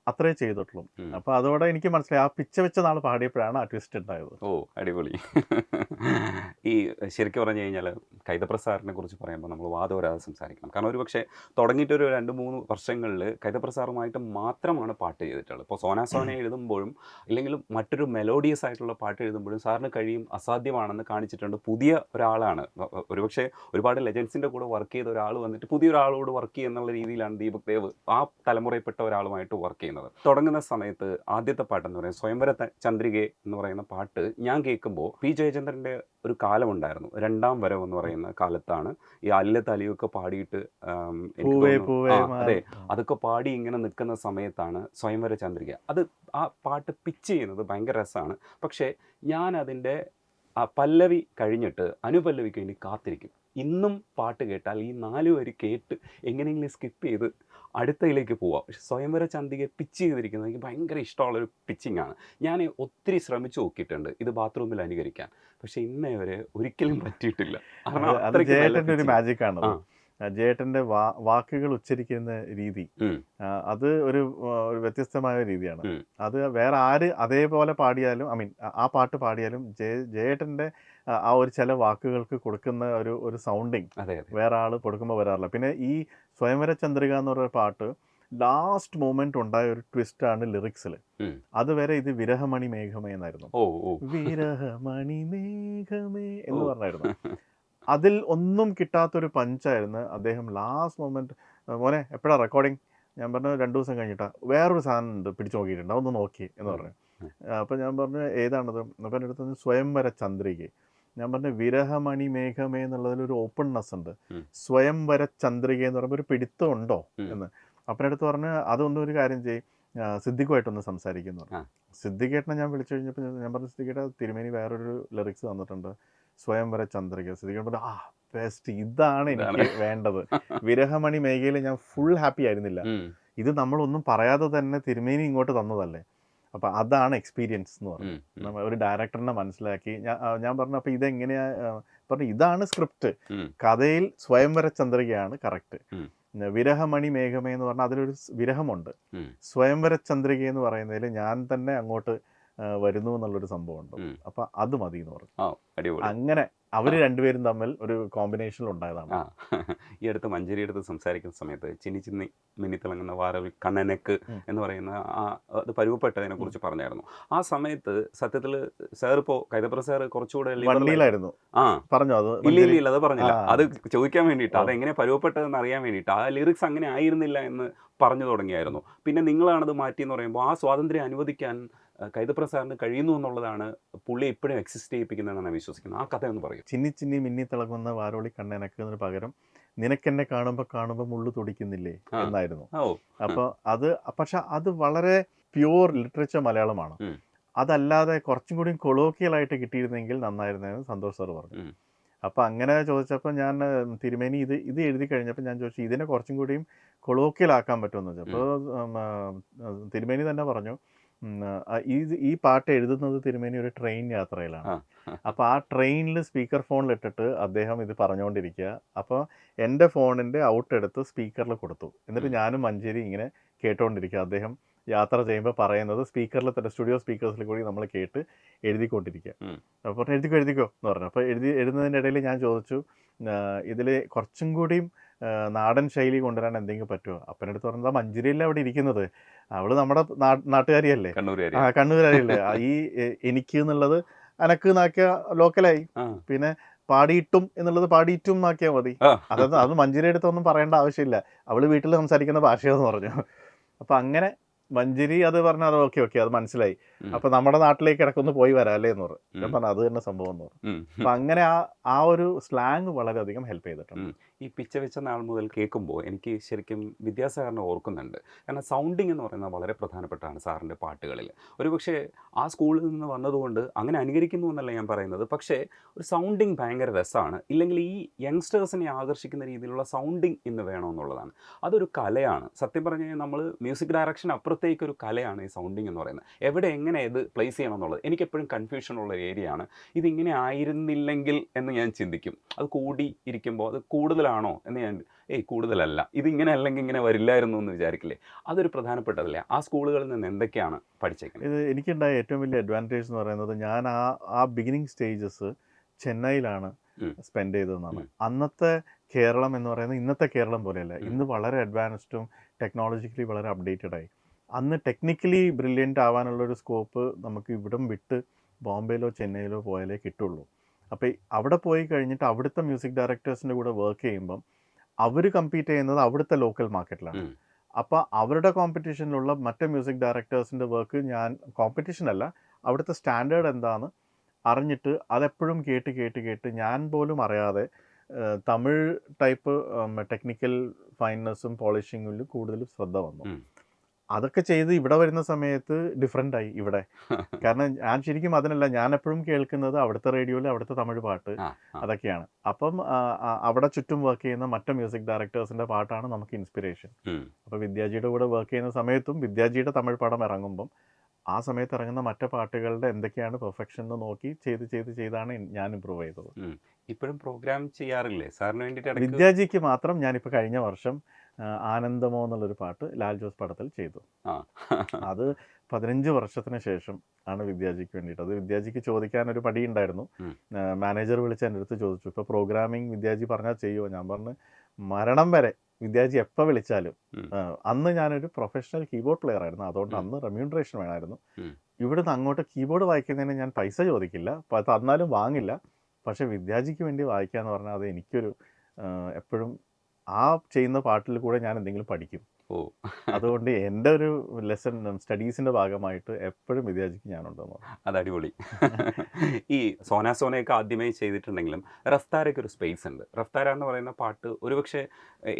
അത്രേ ചെയ്തിട്ടുള്ളൂ. അപ്പോൾ അതോടെ എനിക്ക് മനസ്സിലായി ആ പിച്ച വെച്ച നാൾ പാടിയപ്പോഴാണ് ആ ട്വിസ്റ്റ് ഉണ്ടായത്. ഓ അടിപൊളി. ഈ ശരിക്കും പറഞ്ഞു കഴിഞ്ഞാൽ കൈതപ്രസാറിനെ കുറിച്ച് പറയുമ്പോൾ നമ്മൾ വാദോരാതെ സംസാരിക്കണം. കാരണം ഒരു പക്ഷേ തുടങ്ങിയിട്ടൊരു 2-3 വർഷങ്ങളിൽ കൈതപ്രസാറുമായിട്ട് മാത്രമാണ് പാട്ട് ചെയ്തിട്ടുള്ളത്. ഇപ്പോൾ സോനെ എഴുതുമ്പോഴും ഇല്ലെങ്കിലും മറ്റൊരു മെലോഡിയസ് ആയിട്ടുള്ള പാട്ട് എഴുതുമ്പോഴും സാറിന് കഴിയും അസാധ്യമാണെന്ന് കാണിച്ചിട്ടുണ്ട്. പുതിയ ഒരാളാണ്, ഒരുപക്ഷെ ഒരുപാട് ലെജൻസിൻ്റെ കൂടെ വർക്ക് ചെയ്ത ഒരാൾ വന്നിട്ട് പുതിയൊരാളോട് വർക്ക് ചെയ്യുന്നുള്ള രീതിയിലാണ് ദീപക് ദേവ് ആ തലമുറയിൽപ്പെട്ട ഒരാളുമായിട്ട് വർക്ക് ചെയ്യുന്നത്. തുടങ്ങുന്ന സമയത്ത് ആദ്യത്തെ പാട്ടെന്ന് പറയുന്നത് സ്വയംവര ചന്ദ്രികെ എന്ന് പറയുന്ന പാട്ട് ഞാൻ കേൾക്കുമ്പോൾ പി ജയചന്ദ്രൻ്റെ ഒരു കാലമുണ്ടായിരുന്നു, 2ാം വരവ് എന്ന് പറയുന്ന കാലത്താണ് ഈ അല്ലത്ത് അലിയൊക്കെ പാടിയിട്ട് അതെ അതൊക്കെ പാടി ഇങ്ങനെ നിൽക്കുന്ന സമയത്താണ് സ്വയംവര ചന്ദ്രിക. അത് ആ പാട്ട് പിച്ച് ചെയ്യുന്നത് ഭയങ്കര രസമാണ്. പക്ഷേ ഞാൻ അതിൻ്റെ ആ പല്ലവി കഴിഞ്ഞിട്ട് അനുപല്ലവിക്ക് വേണ്ടി കാത്തിരിക്കും. ഇന്നും പാട്ട് കേട്ടാൽ ഈ 4 വരി കേട്ട് എങ്ങനെയെങ്കിലും സ്കിപ്പ് ചെയ്ത് അടുത്തയിലേക്ക് പോവാം. പക്ഷെ സ്വയംവര ചന്ദ്രികയെ പിച്ച് ചെയ്തിരിക്കുന്നത് എനിക്ക് ഭയങ്കര ഇഷ്ടമുള്ളൊരു പിച്ചിങ് ആണ്. ഞാൻ ഒത്തിരി ശ്രമിച്ചു നോക്കിയിട്ടുണ്ട് ഇത് ബാത്റൂമിൽ അനുകരിക്കാൻ, പക്ഷെ ഇന്നേ വരെ ഒരിക്കലും പറ്റിയിട്ടില്ല. ജയേട്ടൻ്റെ ഒരു മാജിക്കാണ്, ജയേട്ടൻ്റെ വാക്കുകൾ ഉച്ചരിക്കുന്ന രീതി അത് ഒരു വ്യത്യസ്തമായ രീതിയാണ്. അത് വേറെ ആര് അതേപോലെ പാടിയാലും ആ പാട്ട് പാടിയാലും ജയേട്ടൻ്റെ ആ ഒരു ചില വാക്കുകൾക്ക് കൊടുക്കുന്ന ഒരു സൗണ്ടിങ് വേറെ ആൾ കൊടുക്കുമ്പോൾ വരാറില്ല. പിന്നെ ഈ സ്വയംവര ചന്ദ്രിക എന്ന് പറയുന്ന പാട്ട് ലാസ്റ്റ് മൊമെന്റ് ഉണ്ടായ ഒരു ട്വിസ്റ്റ് ആണ് ലിറിക്സിൽ. അതുവരെ ഇത് വിരഹമണി മേഘമേ എന്നായിരുന്നു, വിരഹമണി മേഘമേ എന്ന് പറഞ്ഞായിരുന്നു. അതിൽ ഒന്നും കിട്ടാത്തൊരു പഞ്ചായിരുന്നു. അദ്ദേഹം ലാസ്റ്റ് മൊമെന്റ് മോനെ എപ്പോഴാണ് റെക്കോർഡിങ്, ഞാൻ പറഞ്ഞു 2 ദിവസം കഴിഞ്ഞിട്ടാ, വേറൊരു സാധനം ഉണ്ട് പിടിച്ചു നോക്കിയിട്ടുണ്ട് അതൊന്ന് നോക്കി എന്ന് പറഞ്ഞു. അപ്പം ഞാൻ പറഞ്ഞു ഏതാണത്, അപ്പം എൻ്റെ അടുത്ത് സ്വയംവര ചന്ദ്രിക. ഞാൻ പറഞ്ഞു വിരഹമണി മേഘമേ എന്നുള്ളതിലൊരു ഓപ്പൺനെസ് ഉണ്ട്, സ്വയംവര ചന്ദ്രിക എന്ന് പറയുമ്പോൾ ഒരു പിടിത്തം ഉണ്ടോ എന്ന്. അപ്പനടുത്ത് പറഞ്ഞ് അതൊന്നും ഒരു കാര്യം ചെയ്യും, സിദ്ദിഖുമായിട്ടൊന്ന് സംസാരിക്കുന്നു. സിദ്ദിഖേട്ടനെ ഞാൻ വിളിച്ചു കഴിഞ്ഞപ്പോൾ ഞാൻ പറഞ്ഞു സിദ്ദിഖേട്ട തിരുമേനി വേറൊരു ലിറിക്സ് തന്നിട്ടുണ്ട് സ്വയംവര ചന്ദ്രിക. സിദ്ദിഖേട്ടൻ പറഞ്ഞു ആ ബെസ്റ്റ്, ഇതാണ് എനിക്ക് വേണ്ടത്. വിരഹമണി മേഖലയിൽ ഞാൻ ഫുൾ ഹാപ്പി ആയിരുന്നില്ല, ഇത് നമ്മളൊന്നും പറയാതെ തന്നെ തിരുമേനി ഇങ്ങോട്ട് തന്നതല്ലേ. അപ്പം അതാണ് എക്സ്പീരിയൻസ് എന്ന് പറഞ്ഞു. ഒരു ഡയറക്ടറിനെ മനസ്സിലാക്കി ഞാൻ പറഞ്ഞു അപ്പം ഇതെങ്ങനെയാ പറഞ്ഞു, ഇതാണ് സ്ക്രിപ്റ്റ്, കഥയിൽ സ്വയംവര ചന്ദ്രികയാണ് കറക്റ്റ്. വിരഹമണി മേഘമേ എന്ന് പറഞ്ഞാൽ അതിലൊരു വിരഹമുണ്ട്, സ്വയംവര ചന്ദ്രിക എന്ന് പറയുന്നതിൽ ഞാൻ തന്നെ അങ്ങോട്ട് വരുന്നു എന്നുള്ളൊരു സംഭവമുണ്ട്. അപ്പം അത് മതി എന്ന് പറഞ്ഞു. അടിപൊളി. അങ്ങനെ അവർ രണ്ടുപേരും തമ്മിൽ ഒരു കോമ്പിനേഷനിൽ ഉണ്ടായതാണ്. ഈ അടുത്ത് മഞ്ചേരി അടുത്ത് സംസാരിക്കുന്ന സമയത്ത് ചിന്നി ചിന്നി മിന്നിത്തിളങ്ങുന്ന വാരൽ കണ്ണനക്ക് എന്ന് പറയുന്ന അത് പരുവപ്പെട്ടതിനെ കുറിച്ച് പറഞ്ഞായിരുന്നു. ആ സമയത്ത് സത്യത്തിൽ സാർ ഇപ്പോൾ കൈതപ്ര സാർ കുറച്ചുകൂടെ വണ്ടിയിലായിരുന്നു. പറഞ്ഞോ? അത് ഇല്ല അത് പറഞ്ഞില്ല. അത് ചോദിക്കാൻ വേണ്ടിയിട്ട് അതെങ്ങനെ പരുവപ്പെട്ടതെന്ന് അറിയാൻ വേണ്ടിയിട്ട് ആ ലിറിക്സ് അങ്ങനെ ആയിരുന്നില്ല എന്ന് പറഞ്ഞു തുടങ്ങിയായിരുന്നു. പിന്നെ നിങ്ങളാണത് മാറ്റിയെന്ന് പറയുമ്പോൾ ആ സ്വാതന്ത്ര്യം അനുവദിക്കാൻ കൈതപ്ര സാറിന് കഴിയുന്നു എന്നുള്ളതാണ് പുള്ളി ഇപ്പോഴും എക്സിസ്റ്റ് ചെയ്യിപ്പിക്കുന്നതെന്നാണ് വിശ്വസിക്കുന്നത്. ആ കഥ ഒന്ന് പറയും. ചിന്നി ചിന്നി മിന്നി തിളങ്ങുന്ന വാരോളി കണ്ണനക്ക് പകരം നിനക്കെന്നെ കാണുമ്പോൾ മുള്ളു തുടിക്കുന്നില്ലേ എന്നായിരുന്നു. അപ്പോൾ അത് പക്ഷെ അത് വളരെ പ്യൂർ ലിറ്ററേച്ചർ മലയാളമാണ്. അതല്ലാതെ കുറച്ചും കൂടി കൊളോക്കിയലായിട്ട് കിട്ടിയിരുന്നെങ്കിൽ നന്നായിരുന്നെന്ന് സന്തോഷ് സാർ പറഞ്ഞു. അപ്പോൾ അങ്ങനെ ചോദിച്ചപ്പോൾ ഞാൻ തിരുമേനി ഇത് എഴുതി കഴിഞ്ഞപ്പോൾ ഞാൻ ചോദിച്ചു ഇതിനെ കുറച്ചും കൂടിയും കൊളോക്കിയലാക്കാൻ പറ്റുമെന്ന് വെച്ചപ്പോൾ തിരുമേനി തന്നെ പറഞ്ഞു ഈ പാട്ട് എഴുതുന്നത് തിരുമേനി ഒരു ട്രെയിൻ യാത്രയിലാണ്. അപ്പോൾ ആ ട്രെയിനിൽ സ്പീക്കർ ഫോണിലിട്ടിട്ട് അദ്ദേഹം ഇത് പറഞ്ഞുകൊണ്ടിരിക്കുക. അപ്പോൾ എൻ്റെ ഫോണിൻ്റെ ഔട്ട് എടുത്ത് സ്പീക്കറിൽ കൊടുത്തു. എന്നിട്ട് ഞാനും മഞ്ചേരി ഇങ്ങനെ കേട്ടുകൊണ്ടിരിക്കുക. അദ്ദേഹം യാത്ര ചെയ്യുമ്പോൾ പറയുന്നത് സ്പീക്കറിൽ തന്നെ സ്റ്റുഡിയോ സ്പീക്കേഴ്സിൽ കൂടി നമ്മൾ കേട്ട് എഴുതിക്കൊണ്ടിരിക്കുക. അപ്പോൾ എഴുതിക്കോ എന്ന് പറഞ്ഞു. അപ്പോൾ എഴുതുന്നതിൻ്റെ ഇടയിൽ ഞാൻ ചോദിച്ചു ഇതിൽ കുറച്ചും കൂടിയും നാടൻ ശൈലി കൊണ്ടുവരാൻ എന്തെങ്കിലും പറ്റുമോ? അപ്പനടുത്ത് പറഞ്ഞാൽ മഞ്ചേരിയല്ലേ അവിടെ ഇരിക്കുന്നത്, അവള് നമ്മുടെ നാട്ടുകാരിയല്ലേ, കണ്ണൂരാരിയല്ലേ, ഈ എനിക്ക് എന്നുള്ളത് അനക്ക് നാക്കിയ ലോക്കലായി, പിന്നെ പാടിയിട്ടും എന്നുള്ളത് പാടിയിട്ടും നാക്കിയാൽ മതി. അത് മഞ്ചേരി അടുത്തൊന്നും പറയേണ്ട ആവശ്യമില്ല, അവള് വീട്ടിൽ സംസാരിക്കുന്ന ഭാഷയെന്ന് പറഞ്ഞു. അപ്പൊ അങ്ങനെ മഞ്ചേരി അത് പറഞ്ഞാൽ ഓക്കെ അത് മനസ്സിലായി. അപ്പൊ നമ്മുടെ നാട്ടിലേക്ക് ഇടക്കൊന്ന് പോയി വരാം അല്ലേ എന്ന് പറഞ്ഞു. ഞാൻ പറഞ്ഞു അത് തന്നെ സംഭവം എന്ന് പറഞ്ഞു. അപ്പൊ അങ്ങനെ ആ ഒരു സ്ലാങ് വളരെയധികം ഹെൽപ്പ് ചെയ്തിട്ടുണ്ട്. ഈ പിച്ച വെച്ച നാൾ മുതൽ കേൾക്കുമ്പോൾ എനിക്ക് ശരിക്കും വിദ്യാസാഗറിനെ ഓർക്കുന്നുണ്ട്. കാരണം സൗണ്ടിങ് എന്ന് പറയുന്നത് വളരെ പ്രധാനപ്പെട്ടാണ് സാറിൻ്റെ പാട്ടുകളിൽ. ഒരുപക്ഷെ ആ സ്കൂളിൽ നിന്ന് വന്നതുകൊണ്ട് അങ്ങനെ അനുകരിക്കുന്നു എന്നല്ല ഞാൻ പറയുന്നത്, പക്ഷേ ഒരു സൗണ്ടിങ് ഭയങ്കര രസമാണ്. ഇല്ലെങ്കിൽ ഈ യങ്സ്റ്റേഴ്സിനെ ആകർഷിക്കുന്ന രീതിയിലുള്ള സൗണ്ടിങ് ഇന്ന് വേണമെന്നുള്ളതാണ്. അതൊരു കലയാണ്. സത്യം പറഞ്ഞു കഴിഞ്ഞാൽ നമ്മൾ മ്യൂസിക് ഡയറക്ഷൻ അപ്പുറത്തേക്കൊരു കലയാണ് ഈ സൗണ്ടിങ് എന്ന് പറയുന്നത്. എവിടെ എങ്ങനെ ഇത് പ്ലേസ് ചെയ്യണം എന്നുള്ളത് എനിക്കെപ്പോഴും കൺഫ്യൂഷനുള്ള ഏരിയയാണ്. ഇതിങ്ങനെ ആയിരുന്നില്ലെങ്കിൽ എന്ന് ഞാൻ ചിന്തിക്കും. അത് കൂടി ഇരിക്കുമ്പോൾ അത് കൂടുതലാണോ എന്ന് ഞാൻ കൂടുതലല്ല, ഇതിങ്ങനെ അല്ലെങ്കിൽ ഇങ്ങനെ വരില്ലായിരുന്നു എന്ന് വിചാരിക്കില്ലേ? അതൊരു പ്രധാനപ്പെട്ടതല്ലേ? ആ സ്കൂളുകളിൽ നിന്ന് എന്തൊക്കെയാണ് പഠിച്ചേക്കുന്നത്? ഇത് എനിക്കുണ്ടായ ഏറ്റവും വലിയ അഡ്വാൻറ്റേജ് എന്ന് പറയുന്നത് ഞാൻ ആ ബിഗിനിങ് സ്റ്റേജസ് ചെന്നൈയിലാണ് സ്പെൻഡ് ചെയ്തതെന്നാണ്. അന്നത്തെ കേരളം എന്ന് പറയുന്നത് ഇന്നത്തെ കേരളം പോലെയല്ല. ഇന്ന് വളരെ അഡ്വാൻസ്ഡും ടെക്നോളജിക്കലി വളരെ അപ്ഡേറ്റഡ് ആയി. അന്ന് ടെക്നിക്കലി ബ്രില്യൻ്റ് ആവാനുള്ളൊരു സ്കോപ്പ് നമുക്ക് ഇവിടം വിട്ട് ബോംബെയിലോ ചെന്നൈയിലോ പോയാലേ കിട്ടുള്ളൂ. അപ്പോൾ അവിടെ പോയി കഴിഞ്ഞിട്ട് അവിടുത്തെ മ്യൂസിക് ഡയറക്ടേഴ്സിൻ്റെ കൂടെ വർക്ക് ചെയ്യുമ്പം അവർ കമ്പീറ്റ് ചെയ്യുന്നത് അവിടുത്തെ ലോക്കൽ മാർക്കറ്റിലാണ്. അപ്പോൾ അവരുടെ കോമ്പറ്റീഷനിലുള്ള മറ്റേ മ്യൂസിക് ഡയറക്ടേഴ്സിൻ്റെ വർക്ക് ഞാൻ കോമ്പറ്റീഷൻ അല്ല, അവിടുത്തെ സ്റ്റാൻഡേർഡ് എന്താണെന്ന് അറിഞ്ഞിട്ട് അതെപ്പോഴും കേട്ട് ഞാൻ പോലും അറിയാതെ തമിഴ് ടൈപ്പ് ടെക്നിക്കൽ ഫൈൻനെസ്സും പോളിഷിങ്ങിലും കൂടുതൽ ശ്രദ്ധ വന്നു. അതൊക്കെ ചെയ്ത് ഇവിടെ വരുന്ന സമയത്ത് ഡിഫറെൻ്റ് ആയി ഇവിടെ. കാരണം ഞാൻ ശരിക്കും അതിനല്ല, ഞാൻ എപ്പോഴും കേൾക്കുന്നത് അവിടുത്തെ റേഡിയോയിൽ അവിടുത്തെ തമിഴ് പാട്ട് അതൊക്കെയാണ്. അപ്പം അവിടെ ചുറ്റും വർക്ക് ചെയ്യുന്ന മറ്റു മ്യൂസിക് ഡയറക്ടേഴ്സിൻ്റെ പാട്ടാണ് നമുക്ക് ഇൻസ്പിറേഷൻ. അപ്പോൾ വിദ്യാജിയുടെ കൂടെ വർക്ക് ചെയ്യുന്ന സമയത്തും വിദ്യാജിയുടെ തമിഴ് പടം ഇറങ്ങുമ്പം ആ സമയത്ത് ഇറങ്ങുന്ന മറ്റു പാട്ടുകളുടെ എന്തൊക്കെയാണ് പെർഫെക്ഷൻ എന്ന് നോക്കി ചെയ്താണ് ഞാൻ ഇമ്പ്രൂവ് ചെയ്തത്. ഇപ്പോഴും പ്രോഗ്രാം ചെയ്യാറില്ലേ സാറിന് വേണ്ടിയിട്ട്? വിദ്യാജിക്ക് മാത്രം ഞാനിപ്പോൾ കഴിഞ്ഞ വർഷം ആനന്ദമോ എന്നുള്ളൊരു പാട്ട് ലാൽ ജോസ് പടത്തിൽ ചെയ്തു. അത് 15 വർഷത്തിന് ശേഷം ആണ് വിദ്യാജിക്ക് വേണ്ടിയിട്ട്. അത് വിദ്യാജിക്ക് ചോദിക്കാനൊരു മടിയുണ്ടായിരുന്നു. മാനേജർ വിളിച്ച് എൻ്റെ അടുത്ത് ചോദിച്ചു, ഇപ്പോൾ പ്രോഗ്രാമിംഗ് വിദ്യാജി പറഞ്ഞാൽ ചെയ്യുമോ? ഞാൻ പറഞ്ഞു മരണം വരെ വിദ്യാജി എപ്പോൾ വിളിച്ചാലും. അന്ന് ഞാനൊരു പ്രൊഫഷണൽ കീബോർഡ് പ്ലെയർ ആയിരുന്നു, അതുകൊണ്ട് അന്ന് റെമ്യൂണറേഷൻ വേണമായിരുന്നു. ഇവിടുന്ന് അങ്ങോട്ട് കീബോർഡ് വായിക്കുന്നതിന് ഞാൻ പൈസ ചോദിക്കില്ല, തന്നാലും വാങ്ങില്ല. പക്ഷെ വിദ്യാജിക്ക് വേണ്ടി വായിക്കുക എന്ന് പറഞ്ഞാൽ അത് എനിക്കൊരു എപ്പോഴും ആ ചെയ്യുന്ന പാട്ടിൽ കൂടെ ഞാൻ എന്തെങ്കിലും പഠിക്കും. അതുകൊണ്ട് എൻ്റെ ഒരു ലെസൺ സ്റ്റഡീസിൻ്റെ ഭാഗമായിട്ട് എപ്പോഴും വിദ്യാജിക്ക് ഞാനുണ്ടെന്ന് പറഞ്ഞു. അത് അടിപൊളി. ഈ സോനയൊക്കെ ആദ്യമായി ചെയ്തിട്ടുണ്ടെങ്കിലും റഫ്താരയ്ക്ക് ഒരു സ്പേസ് ഉണ്ട്. റഫ്താര എന്ന് പറയുന്ന പാട്ട് ഒരുപക്ഷെ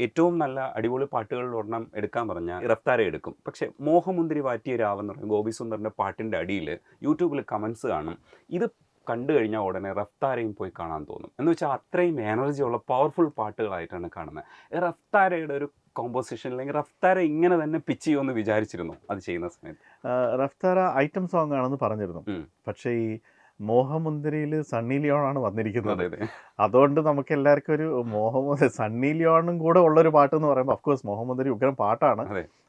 ഏറ്റവും നല്ല അടിപൊളി പാട്ടുകളിൽ ഒരെണ്ണം എടുക്കാൻ പറഞ്ഞാൽ റഫ്താര എടുക്കും. പക്ഷേ മോഹമുന്തിരി വാറ്റിയ രാവെന്ന് പറയുന്ന ഗോപി സുന്ദറിൻ്റെ പാട്ടിൻ്റെ അടിയിൽ യൂട്യൂബിൽ കമൻസ് കാണും, ഇത് കണ്ടു കഴിഞ്ഞാൽ ഉടനെ റഫ്താരയും പോയി കാണാൻ തോന്നും. എന്ന് വെച്ചാൽ അത്രയും എനർജി ഉള്ള പവർഫുൾ പാട്ടുകളായിട്ടാണ് കാണുന്നത്. റഫ്താരയുടെ ഒരു കോമ്പോസിഷൻ അല്ലെങ്കിൽ റഫ്താര ഇങ്ങനെ തന്നെ പിച്ച് ചെയ്യുമെന്ന് വിചാരിച്ചിരുന്നു അത് ചെയ്യുന്ന സമയത്ത്? റഫ്താര ഐറ്റം സോങ് ആണെന്ന് പറഞ്ഞിരുന്നു. പക്ഷേ ഈ മോഹമുന്തിരിയിൽ സണ്ണി ലിയോണാണ് വന്നിരിക്കുന്നത്. അതുകൊണ്ട് നമുക്ക് എല്ലാവർക്കും ഒരു സണ്ണി ലിയോണും കൂടെ ഉള്ളൊരു പാട്ട് എന്ന് പറയുമ്പോൾ അഫ്കോഴ്സ് മോഹമുന്തിരി ഉഗ്രം പാട്ടാണ്.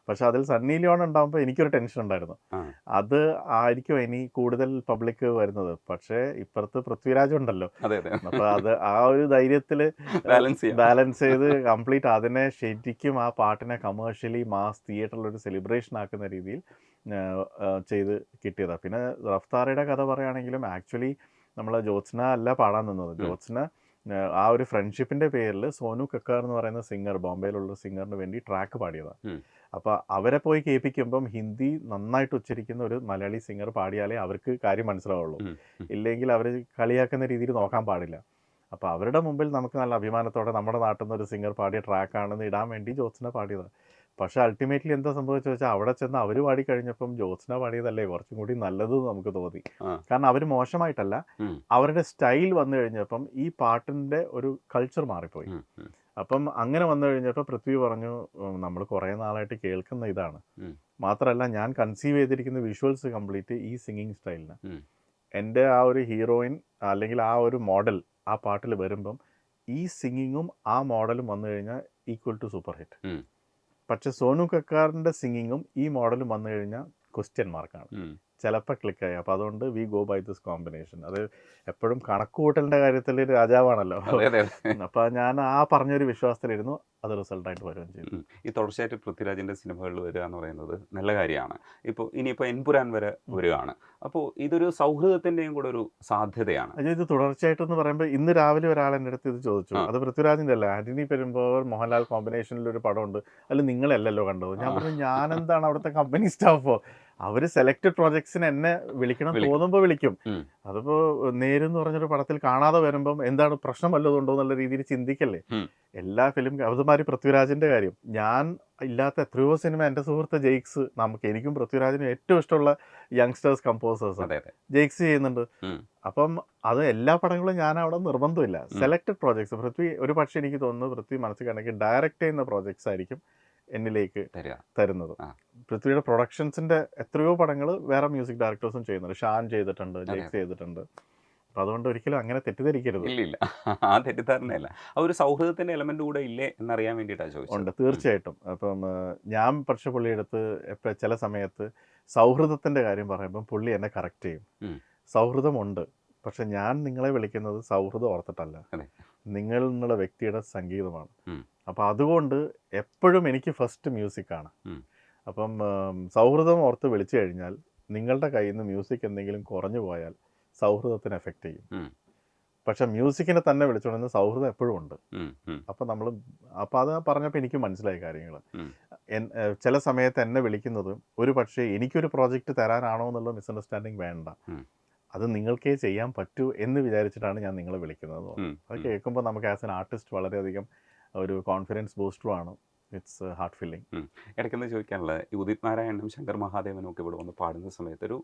പക്ഷെ അതിൽ സണ്ണി ലിയോൺ ഉണ്ടാകുമ്പോൾ എനിക്കൊരു ടെൻഷൻ ഉണ്ടായിരുന്നു. ആ. അത് ആയിരിക്കും ഇനി കൂടുതൽ പബ്ലിക് വരുന്നത്. പക്ഷേ ഇപ്പുറത്ത് പൃഥ്വിരാജ് ഉണ്ടല്ലോ, അതെ അതെ അപ്പോൾ അത് ആ ഒരു ധൈര്യത്തിൽ ബാലൻസ് ചെയ്യാം. ബാലൻസ് ചെയ്ത് കംപ്ലീറ്റ് അതിനെ ശരിക്കും ആ പാട്ടിനെ കമേഴ്ഷ്യലി മാസ് തിയേറ്ററിലൊരു സെലിബ്രേഷൻ ആക്കുന്ന രീതിയിൽ ചെയ്ത് കിട്ടിയതാണ്. പിന്നെ റഫ്താറയുടെ കഥ പറയുകയാണെങ്കിലും ആക്ച്വലി നമ്മളെ ജ്യോത്സ്ന അല്ല പാടാൻ നിന്നത്. ജ്യോത്സ്ന ആ ഒരു ഫ്രണ്ട്ഷിപ്പിൻ്റെ പേരിൽ സോനു കക്കാർ എന്ന് പറയുന്ന സിംഗർ, ബോംബെയിലുള്ള സിംഗറിന് വേണ്ടി ട്രാക്ക് പാടിയതാണ്. അപ്പോൾ അവരെ പോയി കേൾപ്പിക്കുമ്പം ഹിന്ദി നന്നായിട്ട് ഉച്ചരിക്കുന്ന ഒരു മലയാളി സിംഗർ പാടിയാലേ അവർക്ക് കാര്യം മനസ്സിലാവുള്ളൂ. ഇല്ലെങ്കിൽ അവർ കളിയാക്കുന്ന രീതിയിൽ നോക്കാൻ പാടില്ല. അപ്പോൾ അവരുടെ മുമ്പിൽ നമുക്ക് നല്ല അഭിമാനത്തോടെ നമ്മുടെ നാട്ടിൽ നിന്ന് ഒരു സിംഗർ പാടിയ ട്രാക്കാണെന്ന് ഇടാൻ വേണ്ടി ജ്യോത്സ്ന പാടിയതാണ്. പക്ഷേ അൾട്ടിമേറ്റ്ലി എന്താ സംഭവിച്ചു വെച്ചാൽ അവിടെ ചെന്ന് അവർ പാടിക്കഴിഞ്ഞപ്പം ജ്യോത്സ്ന പാടിയതല്ലേ കുറച്ചും കൂടി നല്ലത് നമുക്ക് തോന്നി. കാരണം അവർ മോശമായിട്ടല്ല, അവരുടെ സ്റ്റൈൽ വന്നു കഴിഞ്ഞപ്പം ഈ പാട്ടിൻ്റെ ഒരു കൾച്ചർ മാറിപ്പോയി. അപ്പം അങ്ങനെ വന്നു കഴിഞ്ഞപ്പോൾ പൃഥ്വി പറഞ്ഞു, നമ്മൾ കുറേ നാളായിട്ട് കേൾക്കുന്ന ഇതാണ്, മാത്രമല്ല ഞാൻ കൺസീവ് ചെയ്തിരിക്കുന്ന വിഷ്വൽസ് കംപ്ലീറ്റ് ഈ സിംഗിങ് സ്റ്റൈലിന്. എൻ്റെ ആ ഒരു ഹീറോയിൻ അല്ലെങ്കിൽ ആ ഒരു മോഡൽ ആ പാട്ടിൽ വരുമ്പം ഈ സിംഗിങ്ങും ആ മോഡലും വന്നു കഴിഞ്ഞാൽ ഈക്വൽ ടു സൂപ്പർ ഹിറ്റ്. പക്ഷെ സോനു കക്കാറിൻ്റെ സിംഗിങ്ങും ഈ മോഡലും വന്നു കഴിഞ്ഞാൽ ക്വസ്റ്റ്യൻ മാർക്കാണ്, ചിലപ്പോൾ ക്ലിക്കായി. അപ്പോൾ അതുകൊണ്ട് we go by this combination. അത് എപ്പോഴും കണക്കുകൂട്ടലിൻ്റെ കാര്യത്തിൽ രാജാവാണല്ലോ. അപ്പോൾ ഞാൻ ആ പറഞ്ഞൊരു വിശ്വാസത്തിലിരുന്നു, അത് റിസൾട്ടായിട്ട് വരികയും ചെയ്തു. ഈ തുടർച്ചയായിട്ട് പൃഥ്വിരാജിൻ്റെ സിനിമകളിൽ വരിക എന്ന് പറയുന്നത് നല്ല കാര്യമാണ്. ഇപ്പോൾ ഇനിയിപ്പോൾ എൻപുരാൻ വരെ വരികയാണ്. അപ്പോൾ ഇതൊരു സൗഹൃദത്തിൻ്റെയും കൂടെ ഒരു സാധ്യതയാണ്. ഇത് തുടർച്ചയായിട്ടെന്ന് പറയുമ്പോൾ ഇന്ന് രാവിലെ ഒരാൾ എൻ്റെ അടുത്ത് ഇത് ചോദിച്ചു. അത് പൃഥ്വിരാജിൻ്റെ അല്ല, ആന്റണി പെരുമ്പാവൂർ മോഹൻലാൽ കോമ്പിനേഷനിലൊരു പടമുണ്ട്, അതിൽ നിങ്ങളല്ലല്ലോ കണ്ടത്. ഞാൻ പറഞ്ഞു, ഞാനെന്താണ് അവിടുത്തെ കമ്പനി സ്റ്റാഫോ? അവർ സെലക്റ്റഡ് പ്രോജക്ട്സിന് എന്നെ വിളിക്കണം, തോന്നുമ്പോൾ വിളിക്കും. അതിപ്പോൾ നേരെന്ന് പറഞ്ഞൊരു പടത്തിൽ കാണാതെ വരുമ്പം എന്താണ് പ്രശ്നം വല്ലതും ഉണ്ടോ എന്നുള്ള രീതിയിൽ ചിന്തിക്കല്ലേ. എല്ലാ ഫിലിം അതുമാതിരി പൃഥ്വിരാജിൻ്റെ കാര്യം, ഞാൻ ഇല്ലാത്ത എത്രയോ സിനിമ എൻ്റെ സുഹൃത്ത് ജെയ്ക്സ്, എനിക്കും പൃഥ്വിരാജിനും ഏറ്റവും ഇഷ്ടമുള്ള യങ്സ്റ്റേഴ്സ് കമ്പോസേഴ്സ് ജെയ്ക്സ് ചെയ്യുന്നുണ്ട്. അപ്പം അത് എല്ലാ പടങ്ങളും ഞാൻ അവിടെ നിർബന്ധമില്ല, സെലക്റ്റഡ് പ്രോജക്ട്സ്. പൃഥ്വി ഒരു പക്ഷേ എനിക്ക് തോന്നുന്നു പൃഥ്വി മനസ്സിൽ കണക്കി ഡയറക്റ്റ് ചെയ്യുന്ന പ്രോജക്ട്സ് ആയിരിക്കും എന്നിലേക്ക് തരുന്നത്. പൃഥ്വിയുടെ പ്രൊഡക്ഷൻസിൻ്റെ എത്രയോ പടങ്ങൾ വേറെ മ്യൂസിക് ഡയറക്ടേഴ്സും ചെയ്യുന്നുണ്ട്. ഷാൻ ചെയ്തിട്ടുണ്ട്, ജെയ്ക്സ് ചെയ്തിട്ടുണ്ട്. അപ്പം അതുകൊണ്ട് ഒരിക്കലും അങ്ങനെ തെറ്റിദ്ധരിക്കരുത്. ഇല്ല, ആ തെറ്റിദ്ധാരണയല്ല, ആ ഒരു സൗഹൃദത്തിൻ്റെ എലമെൻ്റ് കൂടെ ഇല്ലേ എന്നറിയാൻ വേണ്ടിയിട്ടാണ് ചോദിച്ചത്. ഉണ്ട്, തീർച്ചയായിട്ടും. അപ്പം ഞാൻ പക്ഷെ പുള്ളിയെടുത്ത് ചില സമയത്ത് സൗഹൃദത്തിൻ്റെ കാര്യം പറയുമ്പം പുള്ളി എന്നെ കറക്റ്റ് ചെയ്യും. സൗഹൃദമുണ്ട്, പക്ഷെ ഞാൻ നിങ്ങളെ വിളിക്കുന്നത് സൗഹൃദം ഓർത്തിട്ടല്ല, നിങ്ങൾ എന്നുള്ള വ്യക്തിയുടെ സംഗീതമാണ്. അപ്പം അതുകൊണ്ട് എപ്പോഴും എനിക്ക് ഫസ്റ്റ് മ്യൂസിക്കാണ്. അപ്പം സൗഹൃദം ഓർത്ത് വിളിച്ചു കഴിഞ്ഞാൽ നിങ്ങളുടെ കയ്യിൽ നിന്ന് മ്യൂസിക് എന്തെങ്കിലും കുറഞ്ഞു പോയാൽ സൗഹൃദത്തിന് എഫക്റ്റ് ചെയ്യും. പക്ഷെ മ്യൂസിക്കിനെ തന്നെ വിളിച്ചുകൊണ്ടിരുന്ന സൗഹൃദം എപ്പോഴും ഉണ്ട്. അപ്പം അത് പറഞ്ഞപ്പോൾ എനിക്ക് മനസ്സിലായ കാര്യങ്ങൾ. ചില സമയത്ത് എന്നെ വിളിക്കുന്നത് ഒരു പക്ഷേ എനിക്കൊരു പ്രോജക്റ്റ് തരാനാണോ എന്നുള്ള മിസ്അണ്ടർസ്റ്റാൻഡിങ് വേണ്ട, അത് നിങ്ങൾക്കേ ചെയ്യാൻ പറ്റൂ എന്ന് വിചാരിച്ചിട്ടാണ് ഞാൻ നിങ്ങളെ വിളിക്കുന്നത്. അത് കേൾക്കുമ്പോൾ നമുക്ക് ആസ് എൻ ആർട്ടിസ്റ്റ് വളരെയധികം ഒരു കോൺഫിഡൻസ് ബൂസ്റ്ററുമാണ്. It's heart feeling. ഇടയ്ക്കെന്ന് ചോദിക്കാനുള്ളത്, ഈ ഉദിത് നാരായണനും ശങ്കർ മഹാദേവനും ഒക്കെ ഇവിടെ വന്ന് പാടുന്ന സമയത്ത് ഒരു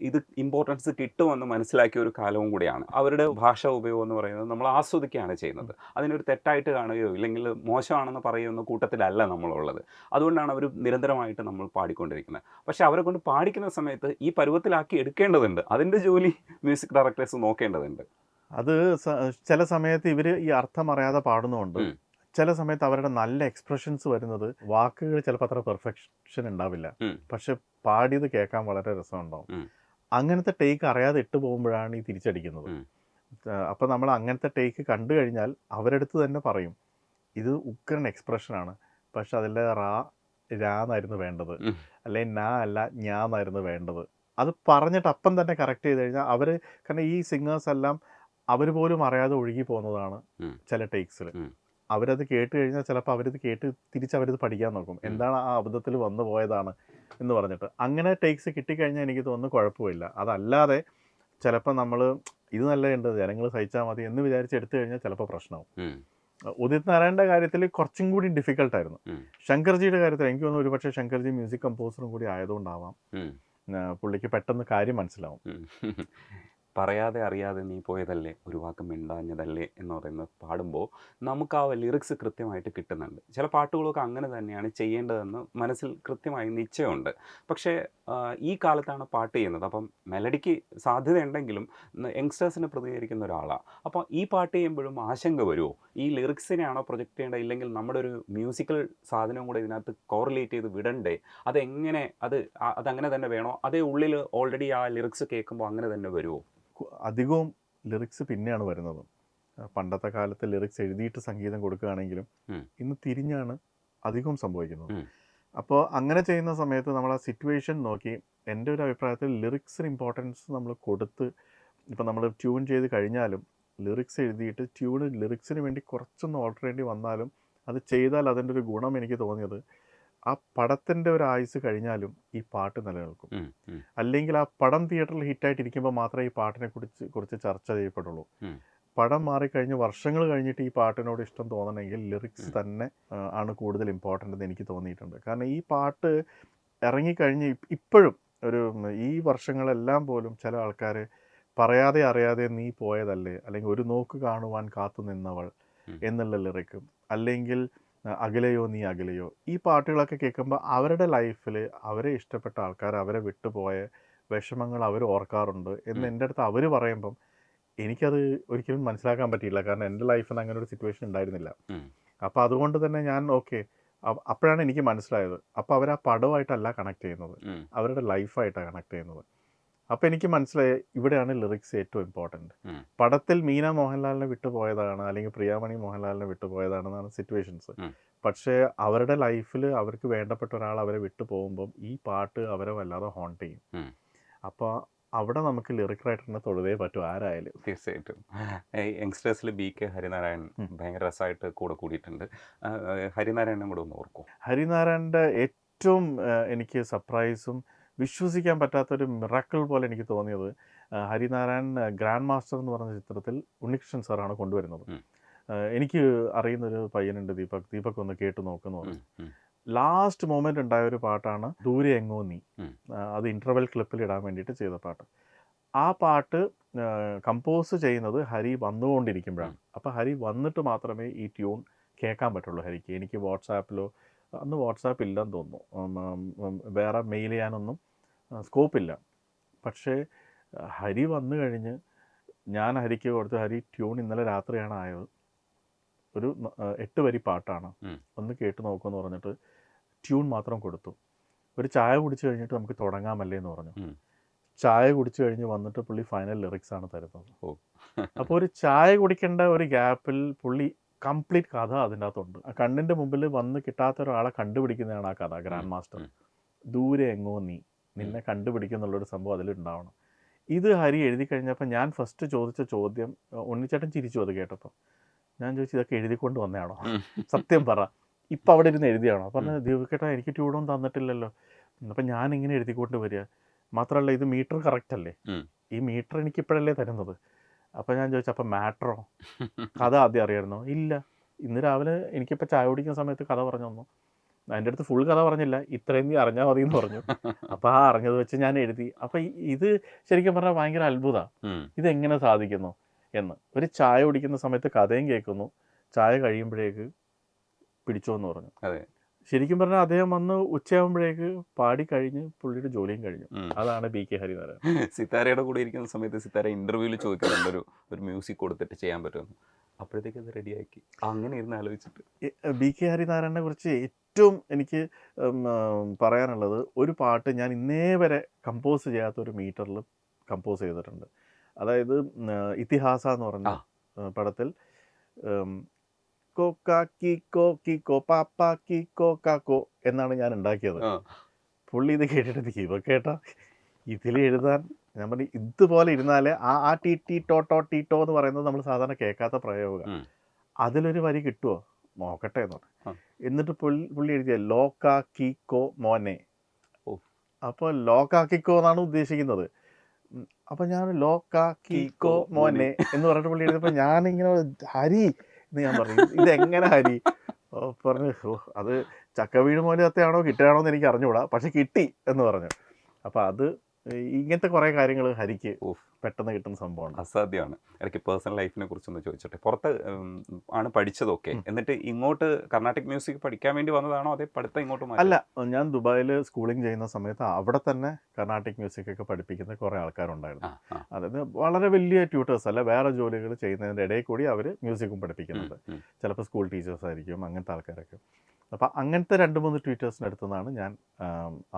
ഇത് ഇമ്പോർട്ടൻസ് കിട്ടുമെന്ന് മനസ്സിലാക്കിയ ഒരു കാലവും കൂടിയാണ്. അവരുടെ ഭാഷാ ഉപയോഗം എന്ന് പറയുന്നത് നമ്മൾ ആസ്വദിക്കുകയാണ് ചെയ്യുന്നത്. അതിനൊരു തെറ്റായിട്ട് കാണുകയോ ഇല്ലെങ്കിൽ മോശമാണെന്ന് പറയുന്ന കൂട്ടത്തിലല്ല നമ്മളുള്ളത്. അതുകൊണ്ടാണ് അവർ നിരന്തരമായിട്ട് നമ്മൾ പാടിക്കൊണ്ടിരിക്കുന്നത്. പക്ഷേ അവരെ കൊണ്ട് പാടിക്കുന്ന സമയത്ത് ഈ പരുവത്തിലാക്കി എടുക്കേണ്ടതുണ്ട്. അതിൻ്റെ ജോലി മ്യൂസിക് ഡയറക്ടേഴ്സ് നോക്കേണ്ടതുണ്ട്. അത് ചില സമയത്ത് ഇവർ ഈ അർത്ഥം അറിയാതെ പാടുന്നുണ്ട്. ചില സമയത്ത് അവരുടെ നല്ല എക്സ്പ്രഷൻസ് വരുന്നത് വാക്കുകൾ ചിലപ്പോൾ അത്ര പെർഫെക്ഷൻ ഉണ്ടാവില്ല, പക്ഷെ പാടിയത് കേൾക്കാൻ വളരെ രസമുണ്ടാവും. അങ്ങനത്തെ ടേക്ക് അറിയാതെ ഇട്ട് പോകുമ്പോഴാണ് ഈ തിരിച്ചടിക്കുന്നത്. അപ്പം നമ്മൾ അങ്ങനത്തെ ടേക്ക് കണ്ടു കഴിഞ്ഞാൽ അവരെടുത്ത് തന്നെ പറയും, ഇത് ഉഗ്രൻ എക്സ്പ്രഷനാണ്, പക്ഷെ അതിലെ രാന്നായിരുന്നു വേണ്ടത്, അല്ലെങ്കിൽ നാ അല്ല ഞാന്നായിരുന്നു വേണ്ടത്. അത് പറഞ്ഞിട്ട് അപ്പം തന്നെ കറക്റ്റ് ചെയ്ത് കഴിഞ്ഞാൽ അവർ, കാരണം ഈ സിംഗേഴ്സ് എല്ലാം അവർ പോലും അറിയാതെ ഒഴുകി പോകുന്നതാണ് ചില ടേക്സിൽ. അവരത് കേട്ട് കഴിഞ്ഞാൽ ചിലപ്പോൾ അവരിത് കേട്ട് തിരിച്ചവരിത് പഠിക്കാൻ നോക്കും, എന്താണ് ആ അബദ്ധത്തിൽ വന്നു പോയതാണ് എന്ന് പറഞ്ഞിട്ട്. അങ്ങനെ ടേക്സ് കിട്ടിക്കഴിഞ്ഞാൽ എനിക്ക് തോന്നുന്നു കുഴപ്പമില്ല. അതല്ലാതെ ചിലപ്പോൾ നമ്മൾ ഇത് നല്ലതുണ്ട്, ജനങ്ങൾ സഹിച്ചാൽ മതി എന്ന് വിചാരിച്ച് എടുത്തു കഴിഞ്ഞാൽ ചിലപ്പോൾ പ്രശ്നമാവും. ഉദിത് നാരായണൻ്റെ കാര്യത്തിൽ കുറച്ചും കൂടി ഡിഫിക്കൽട്ടായിരുന്നു. ശങ്കർജിയുടെ കാര്യത്തിൽ എനിക്ക് തോന്നുന്നു ഒരുപക്ഷെ ശങ്കർജി മ്യൂസിക് കമ്പോസറും കൂടി ആയതുകൊണ്ടാവാം പുള്ളിക്ക് പെട്ടെന്ന് കാര്യം മനസ്സിലാവും. പറയാതെ അറിയാതെ നീ പോയതല്ലേ ഒരു വാക്ക് മിണ്ടാഞ്ഞതല്ലേ എന്ന് പറയുന്നത് പാടുമ്പോൾ നമുക്ക് ആ ലിറിക്സ് കൃത്യമായിട്ട് കിട്ടുന്നുണ്ട്. ചില പാട്ടുകളൊക്കെ അങ്ങനെ തന്നെയാണ് ചെയ്യേണ്ടതെന്ന് മനസ്സിൽ കൃത്യമായി നിശ്ചയമുണ്ട്. പക്ഷേ ഈ കാലത്താണ് പാട്ട് ചെയ്യുന്നത്. അപ്പം മെലഡിക്ക് സാധ്യതയുണ്ടെങ്കിലും യങ്സ്റ്റേഴ്സിനെ പ്രതികരിക്കുന്ന ഒരാളാണ്. അപ്പോൾ ഈ പാട്ട് ചെയ്യുമ്പോഴും ആശങ്ക വരുമോ? ഈ ലിറിക്സിനെയാണോ പ്രൊജക്റ്റ് ചെയ്യേണ്ടത്, ഇല്ലെങ്കിൽ നമ്മുടെ ഒരു മ്യൂസിക്കൽ സാധനവും കൂടെ ഇതിനകത്ത് കോറിലേറ്റ് ചെയ്ത് വിടണ്ടേ? അതെങ്ങനെ അതങ്ങനെ തന്നെ വേണോ? അതേ ഉള്ളിൽ ഓൾറെഡി ആ ലിറിക്സ് കേൾക്കുമ്പോൾ അങ്ങനെ തന്നെ വരുമോ? അധികവും ലിറിക്സ് പിന്നെയാണ് വരുന്നത്. പണ്ടത്തെ കാലത്ത് ലിറിക്സ് എഴുതിയിട്ട് സംഗീതം കൊടുക്കുകയാണെങ്കിലും ഇന്ന് തിരിഞ്ഞാണ് അധികവും സംഭവിക്കുന്നത്. അപ്പോൾ അങ്ങനെ ചെയ്യുന്ന സമയത്ത് നമ്മൾ ആ സിറ്റുവേഷൻ നോക്കി, എൻ്റെ ഒരു അഭിപ്രായത്തിൽ ലിറിക്സിന് ഇമ്പോർട്ടൻസ് നമ്മൾ കൊടുത്ത്, ഇപ്പം നമ്മൾ ട്യൂൺ ചെയ്ത് കഴിഞ്ഞാലും ലിറിക്സ് എഴുതിയിട്ട് ലിറിക്സിന് വേണ്ടി കുറച്ചൊന്ന് ഓൾട്ടർ ചെയ്യേണ്ടി വന്നാലും അത് ചെയ്താൽ അതിൻ്റെ ഒരു ഗുണം എനിക്ക് തോന്നിയത്, ആ പടത്തിൻ്റെ ഒരു ആയുസ് കഴിഞ്ഞാലും ഈ പാട്ട് നിലനിൽക്കും. അല്ലെങ്കിൽ ആ പടം തിയേറ്ററിൽ ഹിറ്റായിട്ടിരിക്കുമ്പോൾ മാത്രമേ ഈ പാട്ടിനെ കുറിച്ച് ചർച്ച ചെയ്യപ്പെടുള്ളൂ. പടം മാറിക്കഴിഞ്ഞ് വർഷങ്ങൾ കഴിഞ്ഞിട്ട് ഈ പാട്ടിനോട് ഇഷ്ടം തോന്നണമെങ്കിൽ ലിറിക്സ് തന്നെ ആണ് കൂടുതൽ ഇമ്പോർട്ടൻ്റ് എന്ന് എനിക്ക് തോന്നിയിട്ടുണ്ട്. കാരണം ഈ പാട്ട് ഇറങ്ങിക്കഴിഞ്ഞ് ഇപ്പോഴും ഈ വർഷങ്ങളെല്ലാം പോലും ചില ആൾക്കാർ പറയാതെ അറിയാതെ നീ പോയതല്ലേ, അല്ലെങ്കിൽ ഒരു നോക്ക് കാണുവാൻ കാത്തു നിന്നവൾ എന്നുള്ള ലിറിക്കും, അല്ലെങ്കിൽ അകലെയോ നീ അകലെയോ, ഈ പാട്ടുകളൊക്കെ കേൾക്കുമ്പോൾ അവരുടെ ലൈഫിൽ അവരെ ഇഷ്ടപ്പെട്ട ആൾക്കാർ അവരെ വിട്ടുപോയ വിഷമങ്ങൾ അവർ ഓർക്കാറുണ്ട് എന്ന് എൻ്റെ അടുത്ത് അവർ പറയുമ്പം എനിക്കത് ഒരിക്കലും മനസ്സിലാക്കാൻ പറ്റിയില്ല. കാരണം എൻ്റെ ലൈഫിൽ അങ്ങനെ ഒരു സിറ്റുവേഷൻ ഉണ്ടായിരുന്നില്ല. അപ്പോൾ അതുകൊണ്ട് തന്നെ ഞാൻ അപ്പോഴാണ് എനിക്ക് മനസ്സിലായത്, അപ്പോൾ അവർ ആ പടമായിട്ടല്ല കണക്ട് ചെയ്യുന്നത്, അവരുടെ ലൈഫായിട്ടാണ് കണക്ട് ചെയ്യുന്നത്. അപ്പോൾ എനിക്ക് മനസ്സിലായി ഇവിടെയാണ് ലിറിക്സ് ഏറ്റവും ഇമ്പോർട്ടൻറ്റ്. പടത്തിൽ മീന മോഹൻലാലിനെ വിട്ടുപോയതാണ്, അല്ലെങ്കിൽ പ്രിയാമണി മോഹൻലാലിനെ വിട്ടുപോയതാണെന്നാണ് സിറ്റുവേഷൻസ്. പക്ഷേ അവരുടെ ലൈഫിൽ അവർക്ക് വേണ്ടപ്പെട്ട ഒരാൾ അവരെ വിട്ടു പോകുമ്പം ഈ പാട്ട് അവരെ വല്ലാതെ ഹോണ്ട് ചെയ്യും. അപ്പോൾ അവിടെ നമുക്ക് ലിറിക് റൈറ്ററിനെ തൊഴുതേ പറ്റും ആരായാലും. തീർച്ചയായിട്ടും. യങ്സ്റ്റേഴ്സിൽ BK ഹരിനാരായൺ ഭയങ്കര രസമായിട്ട് കൂടെ കൂടിയിട്ടുണ്ട്. ഹരിനാരായണനും കൂടെ ഒന്ന് ഓർക്കും. ഹരിനാരായണൻ്റെ ഏറ്റവും എനിക്ക് സർപ്രൈസും വിശ്വസിക്കാൻ പറ്റാത്തൊരു മിറാക്കിൾ പോലെ എനിക്ക് തോന്നിയത്, ഹരിനാരായൺ ഗ്രാൻഡ് മാസ്റ്റർ എന്ന് പറഞ്ഞ ചിത്രത്തിൽ ഉണ്ണികൃഷ്ണൻ സാറാണ് കൊണ്ടുവരുന്നത്. എനിക്ക് അറിയുന്നൊരു പയ്യനുണ്ട്, ദീപക് ഒന്ന് കേട്ട് നോക്കുന്നു പറഞ്ഞു. ലാസ്റ്റ് മൊമെൻ്റ് ഉണ്ടായ ഒരു പാട്ടാണ് ദൂരെ എങ്ങോ നീ. അത് ഇൻ്റർവെൽ ക്ലിപ്പിൽ ഇടാൻ വേണ്ടിയിട്ട് ചെയ്ത പാട്ട്. ആ പാട്ട് കമ്പോസ് ചെയ്യുന്നത് ഹരി വന്നുകൊണ്ടിരിക്കുമ്പോഴാണ്. അപ്പോൾ ഹരി വന്നിട്ട് മാത്രമേ ഈ ട്യൂൺ കേൾക്കാൻ പറ്റുള്ളൂ ഹരിക്ക്. എനിക്ക് വാട്സാപ്പിലോ, അന്ന് വാട്സാപ്പ് ഇല്ലെന്ന് തോന്നുന്നു, വേറെ മെയിൽ ചെയ്യാനൊന്നും സ്കോപ്പില്ല. പക്ഷേ ഹരി വന്നു കഴിഞ്ഞ് ഞാൻ ഹരിക്ക് കൊടുത്ത്, ഹരി ട്യൂൺ ഇന്നലെ രാത്രിയാണ് ആയത്, ഒരു 8 വരി പാട്ടാണ്, ഒന്ന് കേട്ട് നോക്കുമെന്ന് പറഞ്ഞിട്ട് ട്യൂൺ മാത്രം കൊടുത്തു. ഒരു ചായ കുടിച്ച് കഴിഞ്ഞിട്ട് നമുക്ക് തുടങ്ങാമല്ലേ എന്ന് പറഞ്ഞു. ചായ കുടിച്ച് കഴിഞ്ഞ് വന്നിട്ട് പുള്ളി ഫൈനൽ ലിറിക്സ് ആണ് തരുന്നത്. അപ്പോൾ ഒരു ചായ കുടിക്കേണ്ട ഒരു ഗ്യാപ്പിൽ പുള്ളി കംപ്ലീറ്റ് കഥ അതിൻ്റെ അകത്തുണ്ട്. ആ കണ്ണിൻ്റെ മുമ്പിൽ വന്ന് കിട്ടാത്ത ഒരാളെ കണ്ടുപിടിക്കുന്നതാണ് ആ കഥ. ഗ്രാൻഡ് മാസ്റ്റർ ദൂരെ എങ്ങോ നീ, നിന്നെ കണ്ടുപിടിക്കുന്നുള്ളൊരു സംഭവം അതിലുണ്ടാവണം. ഇത് ഹരി എഴുതി കഴിഞ്ഞപ്പോൾ ഞാൻ ഫസ്റ്റ് ചോദിച്ച ചോദ്യം, ഉണ്ണിച്ചേട്ടൻ ചിരിച്ചു അത് കേട്ടപ്പോൾ. ഞാൻ ചോദിച്ചു, ഇതൊക്കെ എഴുതിക്കൊണ്ട് വന്നതാണോ? സത്യം പറ, ഇപ്പം അവിടെ ഇരുന്ന് എഴുതിയാണോ? പറഞ്ഞ ദീപക്കേട്ടാ എനിക്ക് ട്യൂണൊന്നും തന്നിട്ടില്ലല്ലോ. അപ്പം ഞാൻ ഇങ്ങനെ എഴുതിക്കൊണ്ട് വരിക. മാത്രമല്ല ഇത് മീറ്റർ കറക്റ്റ് അല്ലേ, ഈ മീറ്റർ എനിക്കിപ്പോഴല്ലേ തരുന്നത്. അപ്പം ഞാൻ ചോദിച്ചു, അപ്പം മാറ്ററോ, കഥ ആദ്യം അറിയായിരുന്നോ? ഇല്ല, ഇന്ന് രാവിലെ എനിക്കിപ്പോൾ ചായ കുടിക്കുന്ന സമയത്ത് കഥ പറഞ്ഞു തന്നു. അതിൻ്റെ അടുത്ത് ഫുൾ കഥ പറഞ്ഞില്ല, ഇത്രയും നീ അറിഞ്ഞാൽ മതി എന്ന് പറഞ്ഞു. അപ്പോൾ ആ അറിഞ്ഞത് വെച്ച് ഞാൻ എഴുതി. അപ്പം ഇത് ശരിക്കും പറഞ്ഞാൽ ഭയങ്കര അത്ഭുതമാണ്, ഇതെങ്ങനെ സാധിക്കുന്നു എന്ന്. ഒരു ചായ കുടിക്കുന്ന സമയത്ത് കഥയും കേൾക്കുന്നു, ചായ കഴിയുമ്പോഴേക്ക് പിടിച്ചോ എന്ന് പറഞ്ഞു. ശരിക്കും പറഞ്ഞാൽ അദ്ദേഹം വന്ന് ഉച്ചയാകുമ്പോഴേക്ക് പാടി കഴിഞ്ഞ് പുള്ളിയുടെ ജോലിയും കഴിഞ്ഞു. അതാണ് BK ഹരിനാരായൺ. സിത്താരയുടെ കൂടെ ഇരിക്കുന്ന സമയത്ത് സിത്താര ഇന്റർവ്യൂവിൽ ചോദിക്കുന്നുണ്ട് ഒരു മ്യൂസിക് കൊടുത്തിട്ട് ചെയ്യാൻ പറ്റുമെന്ന്. അപ്പോഴത്തേക്ക് അത് റെഡിയാക്കി. അങ്ങനെ ഇരുന്ന് ആലോചിച്ചിട്ട് BK ഹരിനാരായണനെ കുറിച്ച് ഏറ്റവും എനിക്ക് പറയാനുള്ളത്, ഒരു പാട്ട് ഞാൻ ഇന്നേ വരെ കമ്പോസ് ചെയ്യാത്തൊരു മീറ്ററിൽ കമ്പോസ് ചെയ്തിട്ടുണ്ട്. അതായത് ഇതിഹാസ എന്ന് പറഞ്ഞ പടത്തിൽ കോ പാപ്പാക്കോ എന്നാണ് ഞാൻ ഉണ്ടാക്കിയത്. പുള്ളി ഇത് കേട്ടിട്ട് ദീപക്കേട്ടാ ഇതിൽ എഴുതാൻ, ഞാൻ പറഞ്ഞു ഇതുപോലെ ഇരുന്നാലേ ആ ടീട്ടോ എന്ന് പറയുന്നത് നമ്മൾ സാധാരണ കേൾക്കാത്ത പ്രയോഗം, അതിലൊരു വരി കിട്ടുമോ നോക്കട്ടെ എന്ന് പറഞ്ഞു. എന്നിട്ട് പുള്ളി എഴുതിയ ലോക്കാക്കിക്കോ മോനെ. അപ്പോൾ ലോക്കാക്കിക്കോ എന്നാണ് ഉദ്ദേശിക്കുന്നത്. അപ്പം ഞാൻ ലോക്കാക്കിക്കോ മോനെ എന്ന് പറഞ്ഞിട്ട് പുള്ളി എഴുതിയപ്പോൾ ഞാനിങ്ങനെ ഹരി എന്ന് ഞാൻ പറഞ്ഞു, ഇതെങ്ങനെ ഹരി? പറഞ്ഞു, അത് ചക്ക വീട് മൂലത്തെയാണോ കിട്ടുകയാണോ എന്ന് എനിക്ക് അറിഞ്ഞുകൂടാ, പക്ഷെ കിട്ടി എന്ന് പറഞ്ഞു. അപ്പോൾ അത് ഇങ്ങനത്തെ കുറേ കാര്യങ്ങൾ ഹരിക്ക് പെട്ടെന്ന് കിട്ടുന്ന സംഭവമാണ്. അസാധ്യമാണ്. ഇടയ്ക്ക് പേഴ്സണൽ ലൈഫിനെ കുറിച്ചൊന്ന് ചോദിച്ചോട്ടെ. പുറത്ത് ആണ് പഠിച്ചതൊക്കെ, എന്നിട്ട് ഇങ്ങോട്ട് കർണാട്ടിക് മ്യൂസിക് പഠിക്കാൻ വേണ്ടി വന്നതാണോ അതേ പഠിത്തം ഇങ്ങോട്ട് മാറ്റി? അല്ല, ഞാൻ ദുബായിൽ സ്കൂളിംഗ് ചെയ്യുന്ന സമയത്ത് അവിടെ തന്നെ കർണാട്ടിക് മ്യൂസിക് ഒക്കെ പഠിപ്പിക്കുന്ന കുറേ ആൾക്കാരുണ്ടായിരുന്നു. അതായത് വളരെ വലിയ ട്യൂട്ടേഴ്സ് അല്ല, വേറെ ജോലികൾ ചെയ്യുന്നതിൻ്റെ ഇടയിൽ കൂടി അവർ മ്യൂസിക്കും പഠിപ്പിക്കുന്നുണ്ട്. ചിലപ്പോൾ സ്കൂൾ ടീച്ചേഴ്സ് ആയിരിക്കും, അങ്ങനത്തെ ആൾക്കാരൊക്കെ. അപ്പോൾ അങ്ങനത്തെ 2-3 ട്യൂട്ടേഴ്സിൻ്റെ അടുത്തു നിന്നാണ് ഞാൻ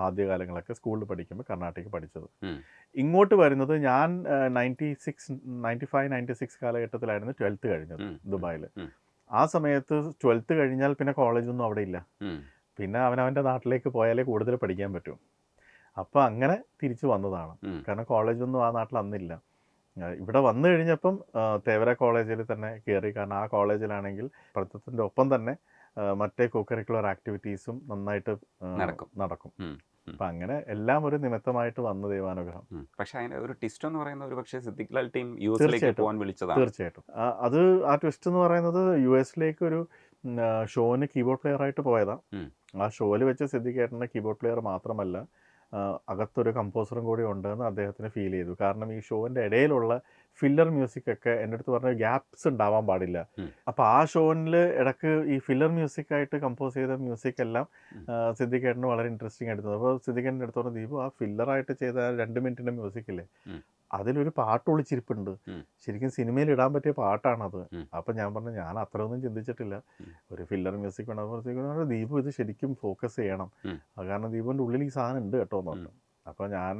ആദ്യകാലങ്ങളൊക്കെ സ്കൂളിൽ പഠിക്കുമ്പോൾ കർണാട്ടിക് പഠിച്ചത്. ഇങ്ങോട്ട് വരുന്നത് ഞാൻ 95-96 കാലഘട്ടത്തിലായിരുന്നു 12th കഴിഞ്ഞത് ദുബായിൽ. ആ സമയത്ത് 12th കഴിഞ്ഞാൽ പിന്നെ കോളേജൊന്നും അവിടെ ഇല്ല. പിന്നെ അവനവൻ്റെ നാട്ടിലേക്ക് പോയാലേ കൂടുതൽ പഠിക്കാൻ പറ്റും. അപ്പോൾ അങ്ങനെ തിരിച്ചു വന്നതാണ്. കാരണം കോളേജൊന്നും ആ നാട്ടിൽ അന്നില്ല. ഇവിടെ വന്നു കഴിഞ്ഞപ്പം തേവര കോളേജിൽ തന്നെ കയറി. കാരണം ആ കോളേജിലാണെങ്കിൽ പഠിത്തത്തിൻ്റെ ഒപ്പം തന്നെ മറ്റേ കോകരിക്കുലർ ആക്ടിവിറ്റീസും നന്നായിട്ട് നടക്കും. അപ്പം അങ്ങനെ എല്ലാം ഒരു നിമിത്തമായിട്ട് വന്ന ദൈവാനുഗ്രഹം. പക്ഷേ അതിൻ്റെ ഒരു ട്വിസ്റ്റ് എന്ന് പറയുന്നത് ഒരു പക്ഷേ സിദ്ദിഖ് ലാൽ ടീം യുഎസിലേക്ക് പോകാൻ വിളിച്ചതാണ്. തീർച്ചയായിട്ടും അത് ആ ട്വിസ്റ്റ് എന്ന് പറയുന്നത് യുഎസിലേക്ക് ഒരു ഷോന് കീബോർഡ് പ്ലെയർ ആയിട്ട് പോയതാണ്. ആ ഷോയിൽ വെച്ച് സിദ്ദിഖ് ഏട്ടൻ്റെ കീബോർഡ് പ്ലെയർ മാത്രമല്ല, അകത്തൊരു കമ്പോസറും കൂടി ഉണ്ടെന്ന് അദ്ദേഹത്തിന് ഫീൽ ചെയ്തു. കാരണം ഈ ഷോൻ്റെ ഇടയിലുള്ള ഫില്ലർ മ്യൂസിക് ഒക്കെ എൻ്റെ അടുത്ത് പറഞ്ഞ ഗ്യാപ്സ് ഉണ്ടാവാൻ പാടില്ല. അപ്പോൾ ആ ഷോയിൽ ഇടയ്ക്ക് ഈ ഫില്ലർ മ്യൂസിക് ആയിട്ട് കമ്പോസ് ചെയ്ത മ്യൂസിക് എല്ലാം സിദ്ദിഖ് ഏട്ടന് വളരെ ഇൻട്രസ്റ്റിംഗ് ആയിട്ട് തോന്നി. അപ്പോൾ സിദ്ദിഖ് ഏട്ടൻ്റെ അടുത്ത് പറഞ്ഞു, ദീപു ആ ഫില്ലറായിട്ട് ചെയ്ത 2 മിനിറ്റിൻ്റെ മ്യൂസിക് ഇല്ലേ, അതിലൊരു പാട്ട് ഒളിച്ചിരിപ്പുണ്ട്, ശരിക്കും സിനിമയിൽ ഇടാൻ പറ്റിയ പാട്ടാണത്. അപ്പം ഞാൻ പറഞ്ഞു, ഞാൻ അത്രയൊന്നും ചിന്തിച്ചിട്ടില്ല, ഒരു ഫില്ലർ മ്യൂസിക് വേണം. ദീപു ഇത് ശരിക്കും ഫോക്കസ് ചെയ്യണം, കാരണം ദീപുവിൻ്റെ ഉള്ളിൽ ഈ സാധനം ഉണ്ട് കേട്ടോ എന്ന് പറഞ്ഞു. അപ്പോൾ ഞാൻ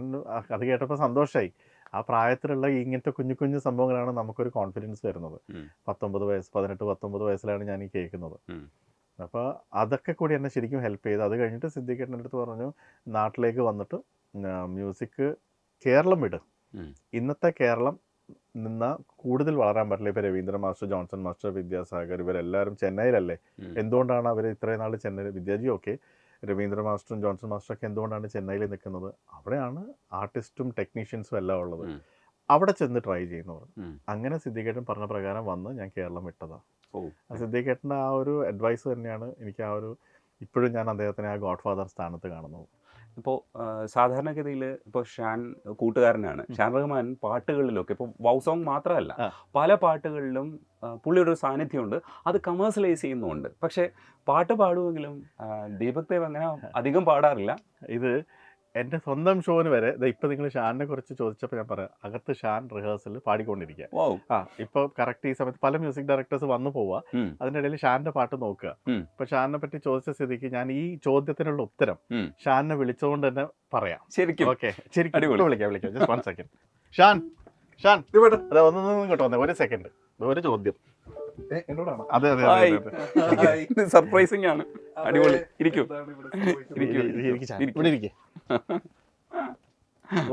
അത് കേട്ടപ്പോൾ സന്തോഷമായി. ആ പ്രായത്തിലുള്ള ഇങ്ങനത്തെ കുഞ്ഞു കുഞ്ഞു സംഭവങ്ങളാണ് നമുക്കൊരു കോൺഫിഡൻസ് വരുന്നത്. 18-19 വയസ്സിലാണ് ഞാൻ ഈ കേൾക്കുന്നത്. അപ്പോൾ അതൊക്കെ കൂടി എന്നെ ശരിക്കും ഹെൽപ്പ് ചെയ്തു. അത് കഴിഞ്ഞിട്ട് സിദ്ദിഖ് ഏട്ടൻ്റെ അടുത്ത് പറഞ്ഞു, നാട്ടിലേക്ക് വന്നിട്ട് മ്യൂസിക് കേരളം വിട്, ഇന്നത്തെ കേരളം നിന്നാൽ കൂടുതൽ വളരാൻ പറ്റില്ല. ഇപ്പോൾ Ravindra master, Johnson master, Vidyasagar ഇവരെല്ലാവരും ചെന്നൈയിലല്ലേ, എന്തുകൊണ്ടാണ് അവർ ഇത്രയും നാൾ ചെന്നൈയിൽ, വിദ്യാജി ഓക്കെ, രവീന്ദ്ര മാസ്റ്ററും ജോൺസൺ മാസ്റ്ററൊക്കെ എന്തുകൊണ്ടാണ് ചെന്നൈയിൽ നിൽക്കുന്നത്? അവിടെയാണ് ആർട്ടിസ്റ്റും ടെക്നീഷ്യൻസും എല്ലാം ഉള്ളത്, അവിടെ ചെന്ന് ട്രൈ ചെയ്യുന്നവർ. അങ്ങനെ സിദ്ദിഖ് ഏട്ടൻ പറഞ്ഞ പ്രകാരം വന്ന് ഞാൻ കേരളം വിട്ടതാണ്. സിദ്ദിഖ് ഏട്ടൻ്റെ ആ ഒരു അഡ്വൈസ് തന്നെയാണ് എനിക്ക് ആ ഒരു, ഇപ്പോഴും ഞാൻ അദ്ദേഹത്തിനെ ആ ഗോഡ് ഫാദർ സ്ഥാനത്ത് കാണുന്നത്. ഇപ്പോൾ സാധാരണഗതിയിൽ ഇപ്പോൾ ഷാൻ കൂട്ടുകാരനാണ്. ഷാൻ റഹ്മാൻ പാട്ടുകളിലൊക്കെ ഇപ്പോൾ വൗ സോങ് മാത്രമല്ല, പല പാട്ടുകളിലും പുള്ളിയുടെ ഒരു സാന്നിധ്യമുണ്ട്, അത് കമേഴ്സ്യലൈസ് ചെയ്യുന്നുമുണ്ട്. പക്ഷേ പാട്ട് പാടുമെങ്കിലും ദീപക് ദേവ് അങ്ങനെ അധികം പാടാറില്ല. ഇത് എൻ്റെ സ്വന്തം ഷോന് വരെ ഇപ്പം നിങ്ങൾ ഷാനിനെ കുറിച്ച് ചോദിച്ചപ്പോൾ ഞാൻ പറയാം, അകത്ത് ഷാൻ റിഹേഴ്സൽ പാടിക്കൊണ്ടിരിക്കുക. ഇപ്പോൾ കറക്റ്റ് ഈ സമയത്ത് പല മ്യൂസിക് ഡയറക്ടേഴ്സ് വന്നു പോവുക, അതിൻ്റെ ഇടയിൽ ഷാനിൻ്റെ പാട്ട് നോക്കുക. ഇപ്പൊ ഷാനിനെ പറ്റി ചോദിച്ച സ്ഥിതിക്ക് ഞാൻ ഈ ചോദ്യത്തിനുള്ള ഉത്തരം ഷാനിനെ വിളിച്ചുകൊണ്ട് തന്നെ പറയാം. ശരിക്കും ഓക്കെ, ശരിക്കും വിളിക്കാം. Just 1 second. ഷാൻ അതെ, ഒന്നും കേട്ടോ, 1 സെക്കൻഡ്. ഒരു ചോദ്യം എന്നോടാണ്. അതെ അതെ അതെ, സർപ്രൈസിംഗ് ആണ്. അടിപൊളി. ഇരിക്കും.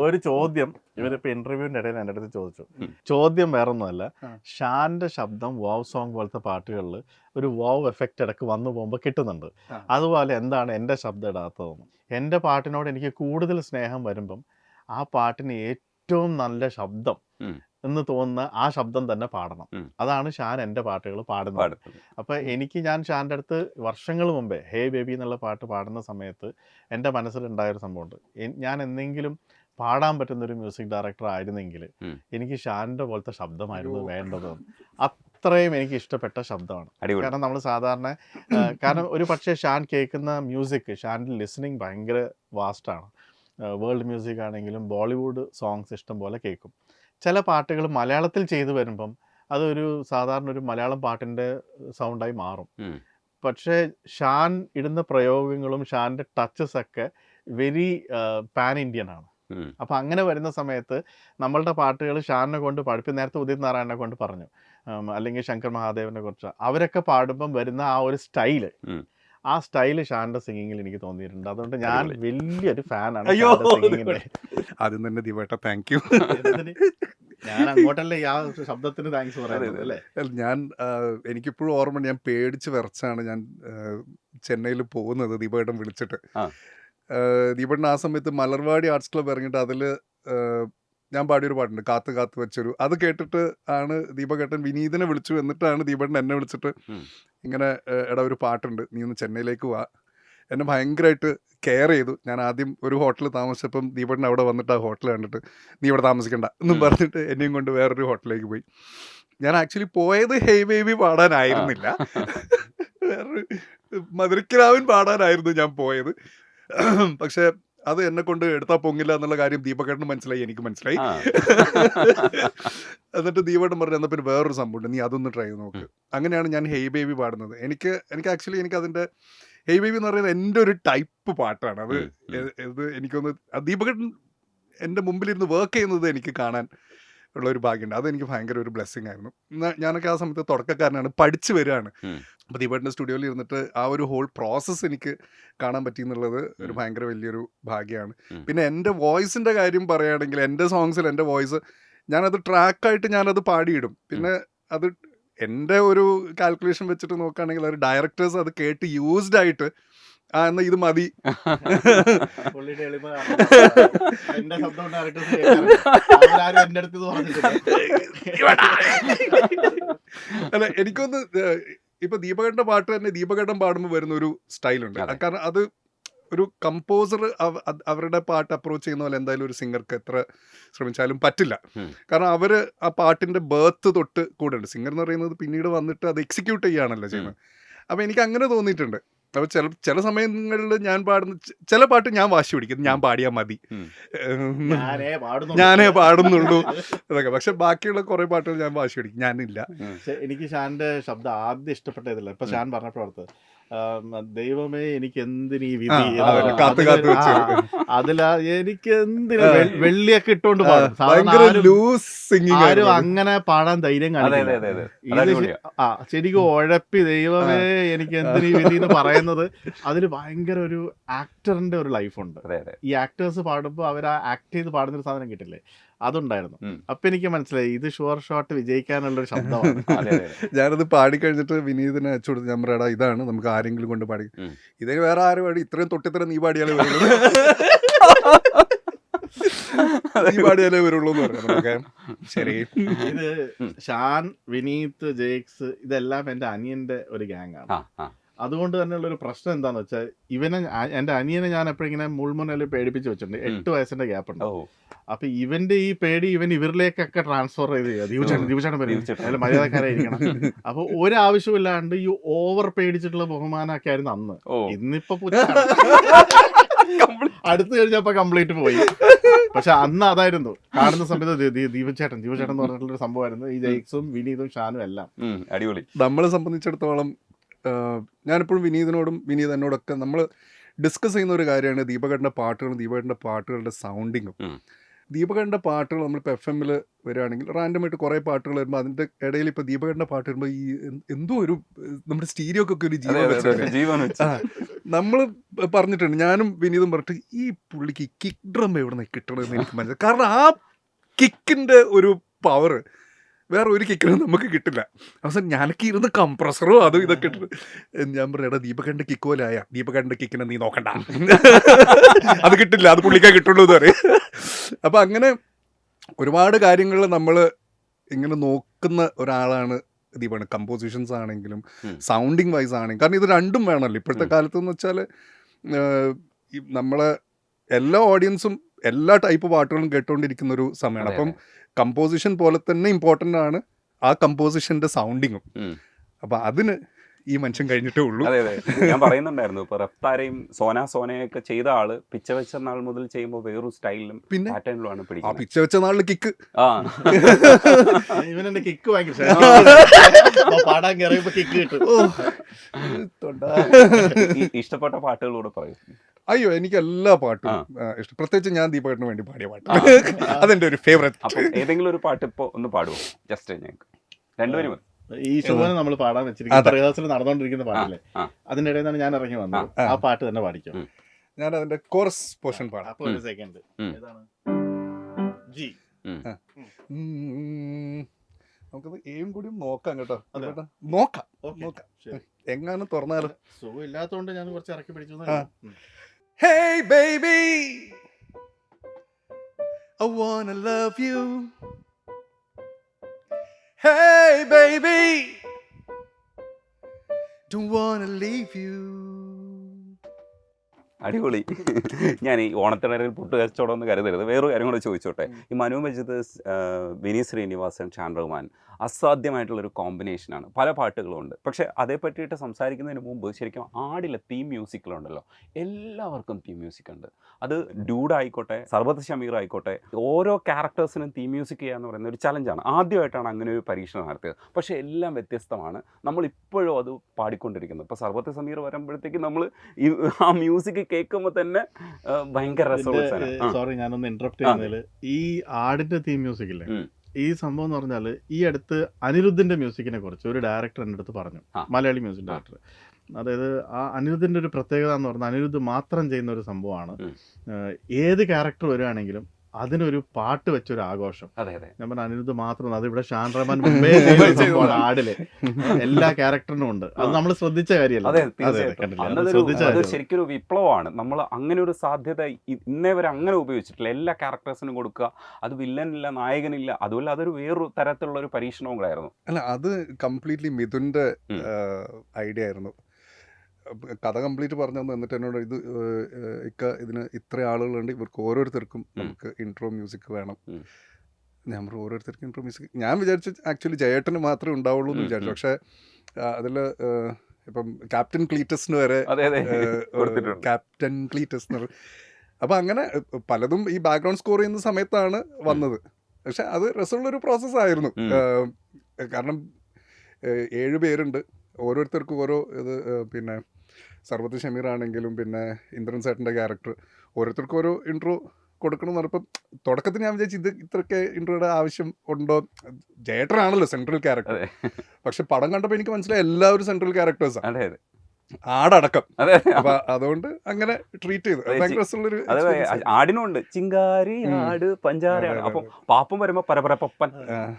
ഒരു ചോദ്യം ഇവരിപ്പോൾ ഇന്റർവ്യൂവിൻ്റെ ഇടയിൽ എൻ്റെ അടുത്ത് ചോദിച്ചു. ചോദ്യം വേറൊന്നുമല്ല, ഷാൻ്റെ ശബ്ദം വാവ് സോങ് പോലത്തെ പാട്ടുകളിൽ ഒരു വാവ് എഫക്റ്റ് ഇടയ്ക്ക് വന്നു പോകുമ്പോൾ കിട്ടുന്നുണ്ട്, അതുപോലെ എന്താണ് എൻ്റെ ശബ്ദം ഇടാത്തതെന്ന്. എൻ്റെ പാട്ടിനോട് എനിക്ക് കൂടുതൽ സ്നേഹം വരുമ്പം ആ പാട്ടിന് ഏറ്റവും നല്ല ശബ്ദം എന്ന് തോന്നുന്ന ആ ശബ്ദം തന്നെ പാടണം. അതാണ് ഷാൻ എൻ്റെ പാട്ടുകൾ പാടുന്നത്. അപ്പോൾ ഞാൻ ഷാൻ്റെ അടുത്ത് വർഷങ്ങൾ മുമ്പേ ഹേ ബേബി എന്നുള്ള പാട്ട് പാടുന്ന സമയത്ത് എൻ്റെ മനസ്സിലുണ്ടായൊരു സംഭവമുണ്ട്. ഞാൻ എന്തെങ്കിലും പാടാൻ പറ്റുന്നൊരു മ്യൂസിക് ഡയറക്ടർ ആയിരുന്നെങ്കിൽ എനിക്ക് ഷാൻ്റെ പോലത്തെ ശബ്ദമായിരുന്നു വേണ്ടത്. അത്രയും എനിക്ക് ഇഷ്ടപ്പെട്ട ശബ്ദമാണ്. കാരണം നമ്മൾ സാധാരണ കാരണം ഒരു പക്ഷേ ഷാൻ കേൾക്കുന്ന മ്യൂസിക്, ഷാൻ്റെ ലിസണിങ് ഭയങ്കര വാസ്റ്റാണ്. വേൾഡ് മ്യൂസിക് ആണെങ്കിലും ബോളിവുഡ് സോങ്സ് ഇഷ്ടം പോലെ കേൾക്കും. ചില പാട്ടുകൾ മലയാളത്തിൽ ചെയ്തു വരുമ്പം അതൊരു സാധാരണ ഒരു മലയാളം പാട്ടിൻ്റെ സൗണ്ടായി മാറും. പക്ഷേ ഷാൻ ഇടുന്ന പ്രയോഗങ്ങളും ഷാൻ്റെ ടച്ചസ് ഒക്കെ വെരി പാൻ ഇന്ത്യൻ ആണ്. അപ്പം അങ്ങനെ വരുന്ന സമയത്ത് നമ്മളുടെ പാട്ടുകൾ ഷാനിനെ കൊണ്ട് പാടിപ്പം നേരത്തെ ഉദിത് നാരായണനെ കൊണ്ട് പറഞ്ഞു, അല്ലെങ്കിൽ ശങ്കർ മഹാദേവനെ കുറിച്ച് അവരൊക്കെ പാടുമ്പം വരുന്ന ആ ഒരു സ്റ്റൈല്, ആ സ്റ്റൈല് ഷാൻ്റെ സിംഗിങ്ങിൽ എനിക്ക് തോന്നിയിട്ടുണ്ട്. അതുകൊണ്ട് ഞാൻ വലിയൊരു ഫാനാണ്. ആദ്യം തന്നെ ദീപേട്ട താങ്ക് യു. ഞാൻ അങ്ങോട്ടല്ലേ ആ ശബ്ദത്തിന് താങ്ക്സ് പറയുന്നത് അല്ലേ. ഞാൻ എനിക്കിപ്പോഴും ഓർമ്മ, ഞാൻ പേടിച്ച് വിറച്ചാണ് ഞാൻ ചെന്നൈയിൽ പോകുന്നത് ദീപേട്ടൻ വിളിച്ചിട്ട്. ദീപേട്ടൻ ആ സമയത്ത് മലർവാടി ആർട്സ് ക്ലബ്ബ് ഇറങ്ങിയിട്ട് അതിൽ ഞാൻ പാടിയൊരു പാട്ടുണ്ട്, കാത്ത് കാത്ത് വെച്ചൊരു. അത് കേട്ടിട്ട് ആണ് ദീപകേട്ടൻ വിനീതിനെ വിളിച്ചു. എന്നിട്ടാണ് ദീപേട്ടൻ എന്നെ വിളിച്ചിട്ട് ഇങ്ങനെ എടാ ഒരു പാട്ടുണ്ട്, നീ ഒന്ന് ചെന്നൈയിലേക്ക് വാ എന്നെ ഭയങ്കരമായിട്ട് കെയർ ചെയ്തു. ഞാൻ ആദ്യം ഒരു ഹോട്ടലിൽ താമസിച്ചപ്പം ദീപേട്ടൻ അവിടെ വന്നിട്ട് ആ ഹോട്ടൽ കണ്ടിട്ട് നീ ഇവിടെ താമസിക്കണ്ട എന്നും പറഞ്ഞിട്ട് എന്നെയും കൊണ്ട് വേറൊരു ഹോട്ടലിലേക്ക് പോയി. ഞാൻ ആക്ച്വലി പോയത് ഹേയ് ബേബി പാടാനായിരുന്നില്ല, വേറൊരു മധുരക്കിരാവിൻ പാടാനായിരുന്നു ഞാൻ പോയത്. പക്ഷെ അത് എന്നെ കൊണ്ട് എടുത്താൽ പൊങ്ങില്ല എന്നുള്ള കാര്യം ദീപകേട്ടന് മനസ്സിലായി, എനിക്ക് മനസ്സിലായി. എന്നിട്ട് ദീപേട്ടൻ പറഞ്ഞു എന്നാൽ പിന്നെ വേറൊരു സംഭവമുണ്ട്, നീ അതൊന്ന് ട്രൈ ചെയ്ത് നോക്ക്. അങ്ങനെയാണ് ഞാൻ ഹേയ് ബേബി പാടുന്നത്. എനിക്ക് ആക്ച്വലി എനിക്ക് അതിൻ്റെ ഹേയ് ബേബി എന്ന് പറയുന്നത് എൻ്റെ ഒരു ടൈപ്പ് പാട്ടാണ്. അത് ഇത് എനിക്കൊന്ന് ദീപകേട്ടൻ എൻ്റെ മുമ്പിലിരുന്ന് വർക്ക് ചെയ്യുന്നത് എനിക്ക് കാണാൻ ഉള്ളൊരു ഭാഗ്യമുണ്ട്. അതെനിക്ക് ഭയങ്കര ഒരു ബ്ലെസ്സിങ് ആയിരുന്നു. ഞാനൊക്കെ ആ സമയത്ത് തുടക്കക്കാരനാണ്, പഠിച്ചു വരികയാണ്. അപ്പോൾ ദീപേട്ടൻ്റെ സ്റ്റുഡിയോയിൽ ഇരുന്നിട്ട് ആ ഒരു ഹോൾ പ്രോസസ്സ് എനിക്ക് കാണാൻ പറ്റി എന്നുള്ളത് ഒരു ഭയങ്കര വലിയൊരു ഭാഗ്യമാണ്. പിന്നെ എൻ്റെ വോയിസിൻ്റെ കാര്യം പറയുകയാണെങ്കിൽ എൻ്റെ സോങ്സിൽ എൻ്റെ വോയിസ് ഞാനത് ട്രാക്കായിട്ട് ഞാനത് പാടിയിടും. പിന്നെ അത് എൻ്റെ ഒരു കാൽക്കുലേഷൻ വെച്ചിട്ട് നോക്കുകയാണെങ്കിൽ അത് ഡയറക്ടേഴ്സ് അത് കേട്ട് യൂസ്ഡ് ആയിട്ട് എന്നാൽ ഇത് മതി, അല്ല എനിക്കൊന്ന് ഇപ്പൊ ദീപകേട്ടൻ്റെ പാട്ട് തന്നെ ദീപകേട്ടൻ പാടുമ്പോൾ വരുന്ന ഒരു സ്റ്റൈലുണ്ട്. കാരണം അത് ഒരു കമ്പോസർ അവരുടെ പാട്ട് അപ്രോച്ച് ചെയ്യുന്ന പോലെ എന്തായാലും ഒരു സിംഗർക്ക് എത്ര ശ്രമിച്ചാലും പറ്റില്ല. കാരണം അവര് ആ പാട്ടിന്റെ ബേർത്ത് തൊട്ട് കൂടെ ഉണ്ട്. സിംഗർ എന്ന് പറയുന്നത് പിന്നീട് വന്നിട്ട് അത് എക്സിക്യൂട്ട് ചെയ്യുകയാണല്ലോ ചെയ്യുന്നത്. അപ്പൊ എനിക്ക് അങ്ങനെ തോന്നിയിട്ടുണ്ട്. അപ്പോൾ ചില സമയങ്ങളിൽ ഞാൻ പാടുന്ന ചില പാട്ട് ഞാൻ വാശി പിടിക്കുന്നു, ഞാൻ പാടിയാൽ മതി, ഞാനേ പാടുന്നുള്ളൂ അതൊക്കെ. പക്ഷെ ബാക്കിയുള്ള കുറെ പാട്ടുകൾ ഞാൻ വാശി പിടിക്കും, ഞാനില്ല. എനിക്ക് ഷാന്റെ ശബ്ദം ആദ്യം ഇഷ്ടപ്പെട്ടതില്ല. ഇപ്പൊ ഷാൻ പറഞ്ഞപ്പോഴത്ത് ദൈവമേ എനിക്ക് എന്തിനീ വിധി, അതിലാ എനിക്ക് എന്തിനാ വെള്ളിയൊക്കെ ഇട്ടോണ്ട് പാടും. ആരും അങ്ങനെ പാടാൻ ധൈര്യം കാണില്ല. ശരിക്കും ഉഴപ്പി ദൈവമേ എനിക്ക് എന്തിനീ വിധി എന്ന് പറയുന്നത് അതിൽ ഭയങ്കര ഒരു ആക്ടറിന്റെ ഒരു ലൈഫുണ്ട്. ഈ ആക്ടേഴ്സ് പാടുമ്പോൾ അവർ ആ ആക്ട് ചെയ്ത് പാടുന്നൊരു സാധനം കിട്ടില്ലേ, അതുണ്ടായിരുന്നു. അപ്പൊ എനിക്ക് മനസ്സിലായി ഇത് ഷുവർ ഷോട്ട് വിജയിക്കാനുള്ളൊരു ശബ്ദമാണ്. ഞാനത് പാടിക്കഴിഞ്ഞിട്ട് വിനീതിനെ അയച്ചു കൊടുത്ത് ഞാൻ പറയാടാ ഇതാണ് നമുക്ക് ആരെങ്കിലും കൊണ്ട് പാടി, ഇതിന് വേറെ ആരും പാടി ഇത്രയും തൊട്ടിത്തരം നീ പാടിയാലേ വരുള്ളൂ, നീ പാടിയാലേ വരുള്ളൂ എന്ന് പറയാം. ശരി, ഇത് ഷാൻ, വിനീത്, ജേക്സ് ഇതെല്ലാം എൻ്റെ അനിയന്റെ ഒരു ഗ്യാങ് ആണ്. അതുകൊണ്ട് തന്നെയുള്ള ഒരു പ്രശ്നം എന്താന്ന് വെച്ചാൽ എൻ്റെ അനിയനെ ഞാൻ എപ്പോഴിങ്ങനെ മുൾമുനയിൽ പേടിപ്പിച്ച് വെച്ചിട്ടുണ്ട്. 8 വയസ്സിന്റെ ഗ്യാപ്പ് ഉണ്ട്. അപ്പൊ ഇവന്റെ ഈ പേടി ഇവരിലേക്കൊക്കെ ട്രാൻസ്ഫർ ചെയ്ത് ദിവസം മര്യാദക്കാരായിരിക്കണം. അപ്പൊ ഒരാവശ്യമില്ലാണ്ട് ഈ ഓവർ പേടിച്ചിട്ടുള്ള ബഹുമാനമൊക്കെ ആയിരുന്നു അന്ന്. ഇന്നിപ്പോ അടുത്ത് കഴിഞ്ഞപ്പോ കംപ്ലീറ്റ് പോയി. പക്ഷെ അന്ന് അതായിരുന്നു കാണുന്ന സമയത്ത് ദീപചേട്ടൻ എന്ന് പറഞ്ഞിട്ടുള്ള ഒരു സംഭവമായിരുന്നു. ഈ ജെയ്ക്സും വിനീതും ഷാനും എല്ലാം അടിപൊളി. നമ്മളെ സംബന്ധിച്ചിടത്തോളം ഞാനെപ്പോഴും വിനീതിനോടും വിനീത് എന്നോടൊക്കെ നമ്മൾ ഡിസ്കസ് ചെയ്യുന്ന ഒരു കാര്യമാണ് ദീപകേട്ടൻ്റെ പാട്ടുകളും ദീപകേട്ടൻ്റെ പാട്ടുകളുടെ സൗണ്ടിങ്ങും. ദീപകേട്ടൻ്റെ പാട്ടുകൾ നമ്മളിപ്പോൾ FM വരികയാണെങ്കിൽ റാൻഡമായിട്ട് കുറേ പാട്ടുകൾ വരുമ്പോൾ അതിൻ്റെ ഇടയിൽ ഇപ്പോൾ ദീപകേട്ടൻ്റെ പാട്ട് വരുമ്പോൾ ഈ എന്തോ ഒരു നമ്മുടെ സ്റ്റീരിയോക്കൊക്കെ ഒരു ജീവൻ നമ്മൾ പറഞ്ഞിട്ടുണ്ട്. ഞാനും വിനീതും പറഞ്ഞിട്ട് ഈ പുള്ളിക്ക് കിക്ക് ഡ്രം എവിടെ നിന്ന് കിട്ടണമെന്ന് എനിക്ക് മനസ്സിലായി. കാരണം ആ കിക്കിൻ്റെ ഒരു പവർ വേറെ ഒരു കിക്കിനും നമുക്ക് കിട്ടില്ല. അവസാനം ഞാനൊക്കെ ഇരുന്ന് കംപ്രസറോ അതും ഇതൊക്കെ ഇട്ടിട്ട് ഞാൻ പറയാ ദീപകേട്ടൻ്റെ കിക്ക് പോലെ ആയ ദീപകേട്ടൻ്റെ കിക്കിനെ നീ നോക്കണ്ട, അത് കിട്ടില്ല, അത് പുള്ളിക്കാ കിട്ടുള്ളൂ എന്ന് പറയും. അപ്പം അങ്ങനെ ഒരുപാട് കാര്യങ്ങൾ നമ്മൾ ഇങ്ങനെ നോക്കുന്ന ഒരാളാണ് ദീപകേട്ടൻ. കമ്പോസിഷൻസ് ആണെങ്കിലും സൗണ്ടിങ് വൈസ് ആണെങ്കിലും, കാരണം ഇത് രണ്ടും വേണമല്ലോ ഇപ്പോഴത്തെ കാലത്ത് എന്ന് വെച്ചാൽ. നമ്മളെ എല്ലാ ഓഡിയൻസും എല്ലാ ടൈപ്പ് പാട്ടുകളും കേട്ടുകൊണ്ടിരിക്കുന്ന ഒരു സമയമാണ്. അപ്പം കമ്പോസിഷൻ പോലെ തന്നെ ഇമ്പോർട്ടൻ്റ് ആണ് ആ കമ്പോസിഷന്റെ സൗണ്ടിങ്ങും. അപ്പൊ അതിന് ഈ മനുഷ്യൻ കഴിഞ്ഞിട്ടേ ഉള്ളൂ. അതെ അതെ, ഞാൻ പറയുന്നുണ്ടായിരുന്നു ഇപ്പൊ റഫ്താരയും സോനയൊക്കെ ചെയ്ത ആള് പിച്ച വെച്ച നാൾ മുതൽ ചെയ്യുമ്പോൾ വേറൊരു സ്റ്റൈലിലും പിന്നെ പാറ്റേണിലുമാണ് പിടിക്കുന്നത്. പിച്ച വെച്ച നാളിൽ കിക്ക് ഇവനെ കിക്ക് ഭയങ്കര പാടാൻ കയറിയപ്പോ കിക്ക് കിട്ടും. ഇഷ്ടപ്പെട്ട പാട്ടുകളൂടെ പറയും. അയ്യോ എനിക്ക് എല്ലാ പാട്ടും ഇഷ്ടം. പ്രത്യേകിച്ച് ഞാൻ ദീപകേട്ടന് വേണ്ടി പാടിയ പാട്ട് അതെന്റെ ഒരു ഫേവറേറ്റ്. അപ്പൊ ഏതെങ്കിലും ഒരു പാട്ട് ഇപ്പൊ ഒന്ന് പാടുമോ? ജസ്റ്റ് ഞങ്ങൾക്ക് രണ്ടുപേരും ഈ ഷോന് നമ്മൾ പാടാൻ വെച്ചിരിക്കുന്ന റിഹേഴ്സൽ നടന്നുകൊണ്ടിരിക്കുന്ന പാട്ടില്ലേ, അതിന്റെ ഇടയിൽ നിന്നാണ് ഞാൻ ഇറങ്ങി വന്നത്. ആ പാട്ട് തന്നെ പാടിക്കും. ഞാൻ അതിന്റെ കോറസ് പോർഷൻ പാടാം. അപ്പൊ ഒരു സെക്കൻഡ് ഏതാണ് ജി നമുക്കത് ഏം കൂടി നോക്കാം കേട്ടോ. നോക്കാം എങ്ങാനും തുറന്നാലും സുഖം ഇല്ലാത്തതുകൊണ്ട് ഞാൻ കുറച്ച് ഇറക്കി പിടിച്ചു. Hey baby, I wanna love you. Hey baby, don't wanna leave you. അടിപൊളി. ഞാൻ ഈ ഓണത്തിനിടയിൽ പുട്ട് കച്ചവടം എന്ന് കരുതരുത്, വേറൊരു കാര്യം കൂടെ ചോദിച്ചോട്ടെ. ഈ മനു മജിദ്, വിനീത് ശ്രീനിവാസൻ, ഷാൻ റഹ്മാൻ അസാധ്യമായിട്ടുള്ളൊരു കോമ്പിനേഷനാണ്. പല പാട്ടുകളും ഉണ്ട്. പക്ഷേ അതേ പറ്റിയിട്ട് സംസാരിക്കുന്നതിന് മുമ്പ് ശരിക്കും ആടിലെ തീം മ്യൂസിക്കിലുണ്ടല്ലോ, എല്ലാവർക്കും തീം മ്യൂസിക് ഉണ്ട്. അത് ഡ്യൂഡ് ആയിക്കോട്ടെ, സർബത്ത് ഷമീർ ആയിക്കോട്ടെ, ഓരോ ക്യാരക്ടേഴ്സിനും തീം മ്യൂസിക് ചെയ്യുക എന്ന് പറയുന്ന ഒരു ചലഞ്ചാണ്. ആദ്യമായിട്ടാണ് അങ്ങനെ ഒരു പരീക്ഷണം നടത്തിയത്. പക്ഷേ എല്ലാം വ്യത്യസ്തമാണ്. നമ്മളിപ്പോഴും അത് പാടിക്കൊണ്ടിരിക്കുന്നത്. ഇപ്പോൾ സർബത്ത് ഷമീർ വരുമ്പോഴത്തേക്ക് നമ്മൾ ഈ ആ മ്യൂസിക് കേൾക്കുമ്പോൾ തന്നെ ഭയങ്കര രസമാണ്. സോറി, ഞാനൊന്ന് ഇന്ററപ്റ്റ് ചെയ്യുന്നതിൽ ഈ ആടിന്റെ തീം മ്യൂസിക് ഇല്ലേ, ഈ സംഭവം എന്ന് പറഞ്ഞാൽ ഈ അടുത്ത് അനിരുദ്ധിന്റെ മ്യൂസിക്കിനെ കുറിച്ച് ഒരു ഡയറക്ടർ എൻ്റെ അടുത്ത് പറഞ്ഞു, മലയാളി മ്യൂസിക് ഡയറക്ടർ. അതായത് ആ അനിരുദ്ധിന്റെ ഒരു പ്രത്യേകത എന്ന് പറഞ്ഞാൽ അനിരുദ്ധ് മാത്രം ചെയ്യുന്ന ഒരു സംഭവമാണ്. ഏത് ക്യാരക്ടർ വരികയാണെങ്കിലും അതിനൊരു പാട്ട് വെച്ചൊരു ആഘോഷം. ഞാൻ പറഞ്ഞ അനിരുദ്ധ് മാത്രം, അതിവിടെ ഷാൻ റഹ്മാൻ മുമ്പേ ചെയ്യുന്ന ആടില് എല്ലാ ക്യാരക്ടറിനും ഉണ്ട്. അത് നമ്മൾ ശ്രദ്ധിച്ച കാര്യമല്ല, ശരിക്കും ഒരു വിപ്ലവമാണ്. നമ്മൾ അങ്ങനെ ഒരു സാധ്യത ഇന്നേ വരെ അങ്ങനെ ഉപയോഗിച്ചിട്ടില്ല. എല്ലാ ക്യാരക്ടേഴ്സിനും കൊടുക്കുക, അത് വില്ലനില്ല, നായകനില്ല, അതുപോലെ അതൊരു വേറൊരു തരത്തിലുള്ള ഒരു പരീക്ഷണവും കൂടായിരുന്നു. അല്ല, അത് കംപ്ലീറ്റ്ലി മിഥുൻ്റെ ഐഡിയ ആയിരുന്നു. കഥ കംപ്ലീറ്റ് പറഞ്ഞു തന്നു. എന്നിട്ട് എന്നോട് ഇതിന് ഇത്ര ആളുകളുണ്ട്, ഇവർക്ക് ഓരോരുത്തർക്കും നമുക്ക് ഇൻട്രോ മ്യൂസിക് വേണം. ഞാൻ പറഞ്ഞു ഓരോരുത്തർക്കും ഇൻട്രോ മ്യൂസിക്. ഞാൻ വിചാരിച്ചു ആക്ച്വലി ജയേട്ടന് മാത്രമേ ഉണ്ടാവുള്ളൂ എന്ന് വിചാരിച്ചു. പക്ഷേ അതിൽ ഇപ്പം ക്യാപ്റ്റൻ ക്ലീറ്റസിന് വരെ ക്യാപ്റ്റൻ ക്ലീറ്റസ് എന്ന് പറയും. അപ്പം അങ്ങനെ പലതും ഈ ബാക്ക്ഗ്രൗണ്ട് സ്കോർ ചെയ്യുന്ന സമയത്താണ് വന്നത്. പക്ഷെ അത് രസമുള്ളൊരു പ്രോസസ്സായിരുന്നു. കാരണം 7 പേരുണ്ട്, ഓരോരുത്തർക്കും ഓരോ ഇത്. പിന്നെ സർബത്ത് ഷമീർ ആണെങ്കിലും പിന്നെ ഇന്ദ്രൻ സേട്ടൻ്റെ ക്യാരക്ടർ, ഓരോരുത്തർക്കും ഓരോ ഇൻട്രോ കൊടുക്കണം എന്ന് പറഞ്ഞപ്പം തുടക്കത്തിൽ ഞാൻ വിചാരിച്ചു ഇത് ഇത്രയൊക്കെ ഇൻട്രോയുടെ ആവശ്യം ഉണ്ടോ. ജയേട്ടനാണല്ലോ സെൻട്രൽ ക്യാരക്ടർ. പക്ഷെ പടം കണ്ടപ്പോൾ എനിക്ക് മനസ്സിലായി എല്ലാവരും സെൻട്രൽ ക്യാരക്ടേഴ്സാണ്, ആടടക്കം. അപ്പൊ അതുകൊണ്ട് അങ്ങനെ ട്രീറ്റ് ചെയ്തു. ഭയങ്കര രസമുള്ളൊരു ആടിനുണ്ട് ചിങ്കാരി ആട് പഞ്ചാര. അപ്പം പാപ്പം വരുമ്പോ പരപരപ്പൻ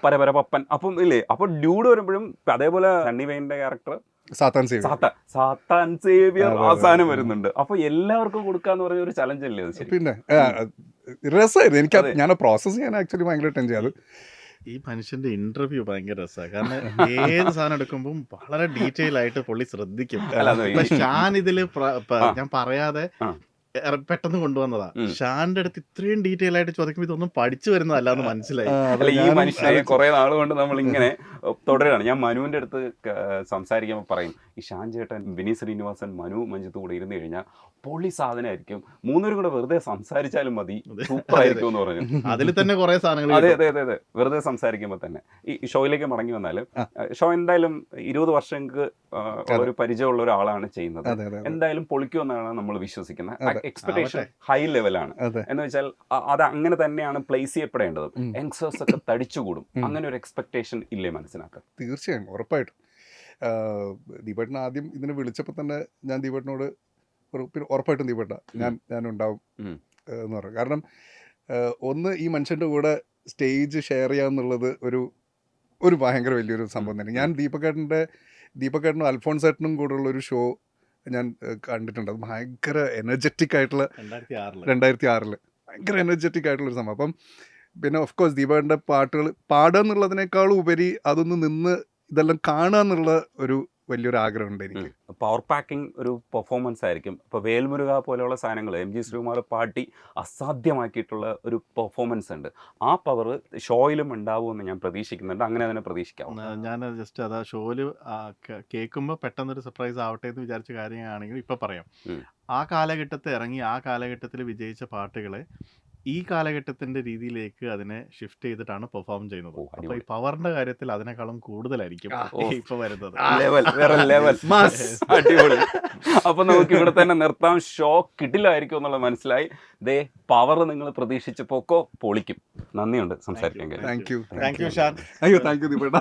പരപരപ്പൻ. അപ്പം ഇല്ലേ, അപ്പൊ ഡ്യൂഡ് വരുമ്പോഴും അതേപോലെ സണ്ണി വെയിന്റെ ക്യാരക്ടർ സാത്താൻ സേവിയർ അവസാനം വരുന്നുണ്ട്. അപ്പൊ എല്ലാവർക്കും കൊടുക്കാന്ന് പറഞ്ഞ ഒരു ചലഞ്ച് അല്ലേ അത്? പിന്നെ രസമായിരുന്നു. എനിക്ക് ഞാൻ പ്രോസസ് ചെയ്യാൻ ആക്ച്വലി ഭയങ്കര ചെയ്യാറ്. ഈ മനുഷ്യന്റെ ഇന്റർവ്യൂ ഭയങ്കര രസമാണ്. കാരണം ഏത് സാധനം എടുക്കുമ്പോൾ വളരെ ഡീറ്റെയിൽ ആയിട്ട് പുള്ളി ശ്രദ്ധിക്കും. ഷാൻ ഇതില് ഞാൻ പറയാതെ പെട്ടെന്ന് കൊണ്ടുവന്നതാ. ഷാന്റെ അടുത്ത് ഇത്രയും ഡീറ്റെയിൽ ആയിട്ട് ചോദിക്കുമ്പോൾ ഇതൊന്നും പഠിച്ചു വരുന്നതല്ല എന്ന് മനസ്സിലായി. ഈ മനുഷ്യനെ കുറെ നാൾ കൊണ്ട് നമ്മൾ ഇങ്ങനെ തുടരുകയാണ്. ഞാൻ മനുവിന്റെ അടുത്ത് സംസാരിക്കുമ്പോൾ പറയും, ഈ ഷാൻ ചേട്ടൻ, വിനീത് ശ്രീനിവാസൻ, മനു മഞ്ജിത്ത് കൂടെ ഇരുന്ന് കഴിഞ്ഞാൽ പൊളി സാധനമായിരിക്കും, 3 പേരും കൂടെ വെറുതെ സംസാരിച്ചാലും മതി, സൂപ്പർ ആയിരിക്കും എന്ന് പറഞ്ഞു. അതിൽ തന്നെ കുറെ സാധനങ്ങൾ. അതെ അതെ അതെ അതെ, വെറുതെ സംസാരിക്കുമ്പോൾ തന്നെ. ഈ ഷോയിലേക്ക് മടങ്ങി വന്നാൽ, ഷോ എന്തായാലും 20 വർഷങ്ങൾക്ക് ഒരു പരിചയമുള്ള ഒരാളാണ് ചെയ്യുന്നത്. എന്തായാലും പൊളിക്കുമെന്നാണ് നമ്മൾ വിശ്വസിക്കുന്നത്. എക്സ്പെക്ടേഷൻ ഹൈ ലെവലാണ്. എന്ന് വെച്ചാൽ അത് അങ്ങനെ തന്നെയാണ് പ്ലേസ് ചെയ്യപ്പെടേണ്ടത്. യങ്സ്റ്റേഴ്സ് ഒക്കെ തടിച്ചുകൂടും, അങ്ങനെ ഒരു എക്സ്പെക്ടേഷൻ ഇല്ലേ മനസ്സിലാക്കാൻ? തീർച്ചയായും, ഉറപ്പായിട്ടും. ദീപേട്ടൻ ആദ്യം ഇതിനെ വിളിച്ചപ്പോൾ തന്നെ ഞാൻ ദീപേട്ടനോട് പിന്നെ ഉറപ്പായിട്ടും ദീപേട്ട ഞാനുണ്ടാവും എന്ന് പറഞ്ഞു. കാരണം ഒന്ന്, ഈ മനുഷ്യൻ്റെ കൂടെ സ്റ്റേജ് ഷെയർ ചെയ്യുക എന്നുള്ളത് ഒരു ഭയങ്കര വലിയൊരു സംഭവം തന്നെ. ഞാൻ ദീപക്കേട്ടനും അൽഫോൺസേട്ടനും കൂടെയുള്ളൊരു ഷോ ഞാൻ കണ്ടിട്ടുണ്ട്. അത് ഭയങ്കര എനർജറ്റിക് ആയിട്ടുള്ള 2006 ഭയങ്കര എനർജറ്റിക് ആയിട്ടുള്ളൊരു സംഭവം. അപ്പം പിന്നെ ഓഫ് കോഴ്സ് ദീപേട്ടൻ്റെ പാട്ടുകൾ പാടുക എന്നുള്ളതിനേക്കാളും ഉപരി അതൊന്ന് നിന്ന് ഇതെല്ലാം കാണുക എന്നുള്ള ഒരു വലിയൊരു ആഗ്രഹമുണ്ട് എനിക്ക്. പവർ പാക്കിംഗ് ഒരു പെർഫോമൻസ് ആയിരിക്കും. ഇപ്പോൾ വേൽമുരുക പോലെയുള്ള സാധനങ്ങൾ MG ശ്രീകുമാർ പാട്ടി അസാധ്യമാക്കിയിട്ടുള്ള ഒരു പെർഫോമൻസ് ഉണ്ട്. ആ പവർ ഷോയിലും ഉണ്ടാവുമെന്ന് ഞാൻ പ്രതീക്ഷിക്കുന്നുണ്ട്. അങ്ങനെ തന്നെ പ്രതീക്ഷിക്കാം. ഞാൻ ജസ്റ്റ് അത് ഷോയിൽ കേൾക്കുമ്പോൾ പെട്ടെന്നൊരു സർപ്രൈസ് ആവട്ടെ എന്ന് വിചാരിച്ച കാര്യമാണെങ്കിൽ ഇപ്പം പറയാം. ആ കാലഘട്ടത്തിൽ ഇറങ്ങി ആ കാലഘട്ടത്തിൽ വിജയിച്ച പാട്ടുകളെ ഈ കാലഘട്ടത്തിന്റെ രീതിയിലേക്ക് അതിനെ ഷിഫ്റ്റ് ചെയ്തിട്ടാണ് പെർഫോം ചെയ്യുന്നത്. അപ്പൊ ഈ പവറിന്റെ കാര്യത്തിൽ അതിനേക്കാളും കൂടുതലായിരിക്കും ഇപ്പൊ വരുന്നത്. അടിപൊളി. അപ്പൊ നമുക്ക് ഇവിടെ തന്നെ നിർത്താം. ഷോ കിടിലായിരിക്കും എന്നുള്ളത് മനസ്സിലായി. ദേ പവർ നിങ്ങൾ പ്രതീക്ഷിച്ച് പോക്കോ, പൊളിക്കും. നന്ദിയുണ്ട് സംസാരിക്കാൻ. Thank you Shan. അയ്യോ താങ്ക് യു ദീപേട്ട.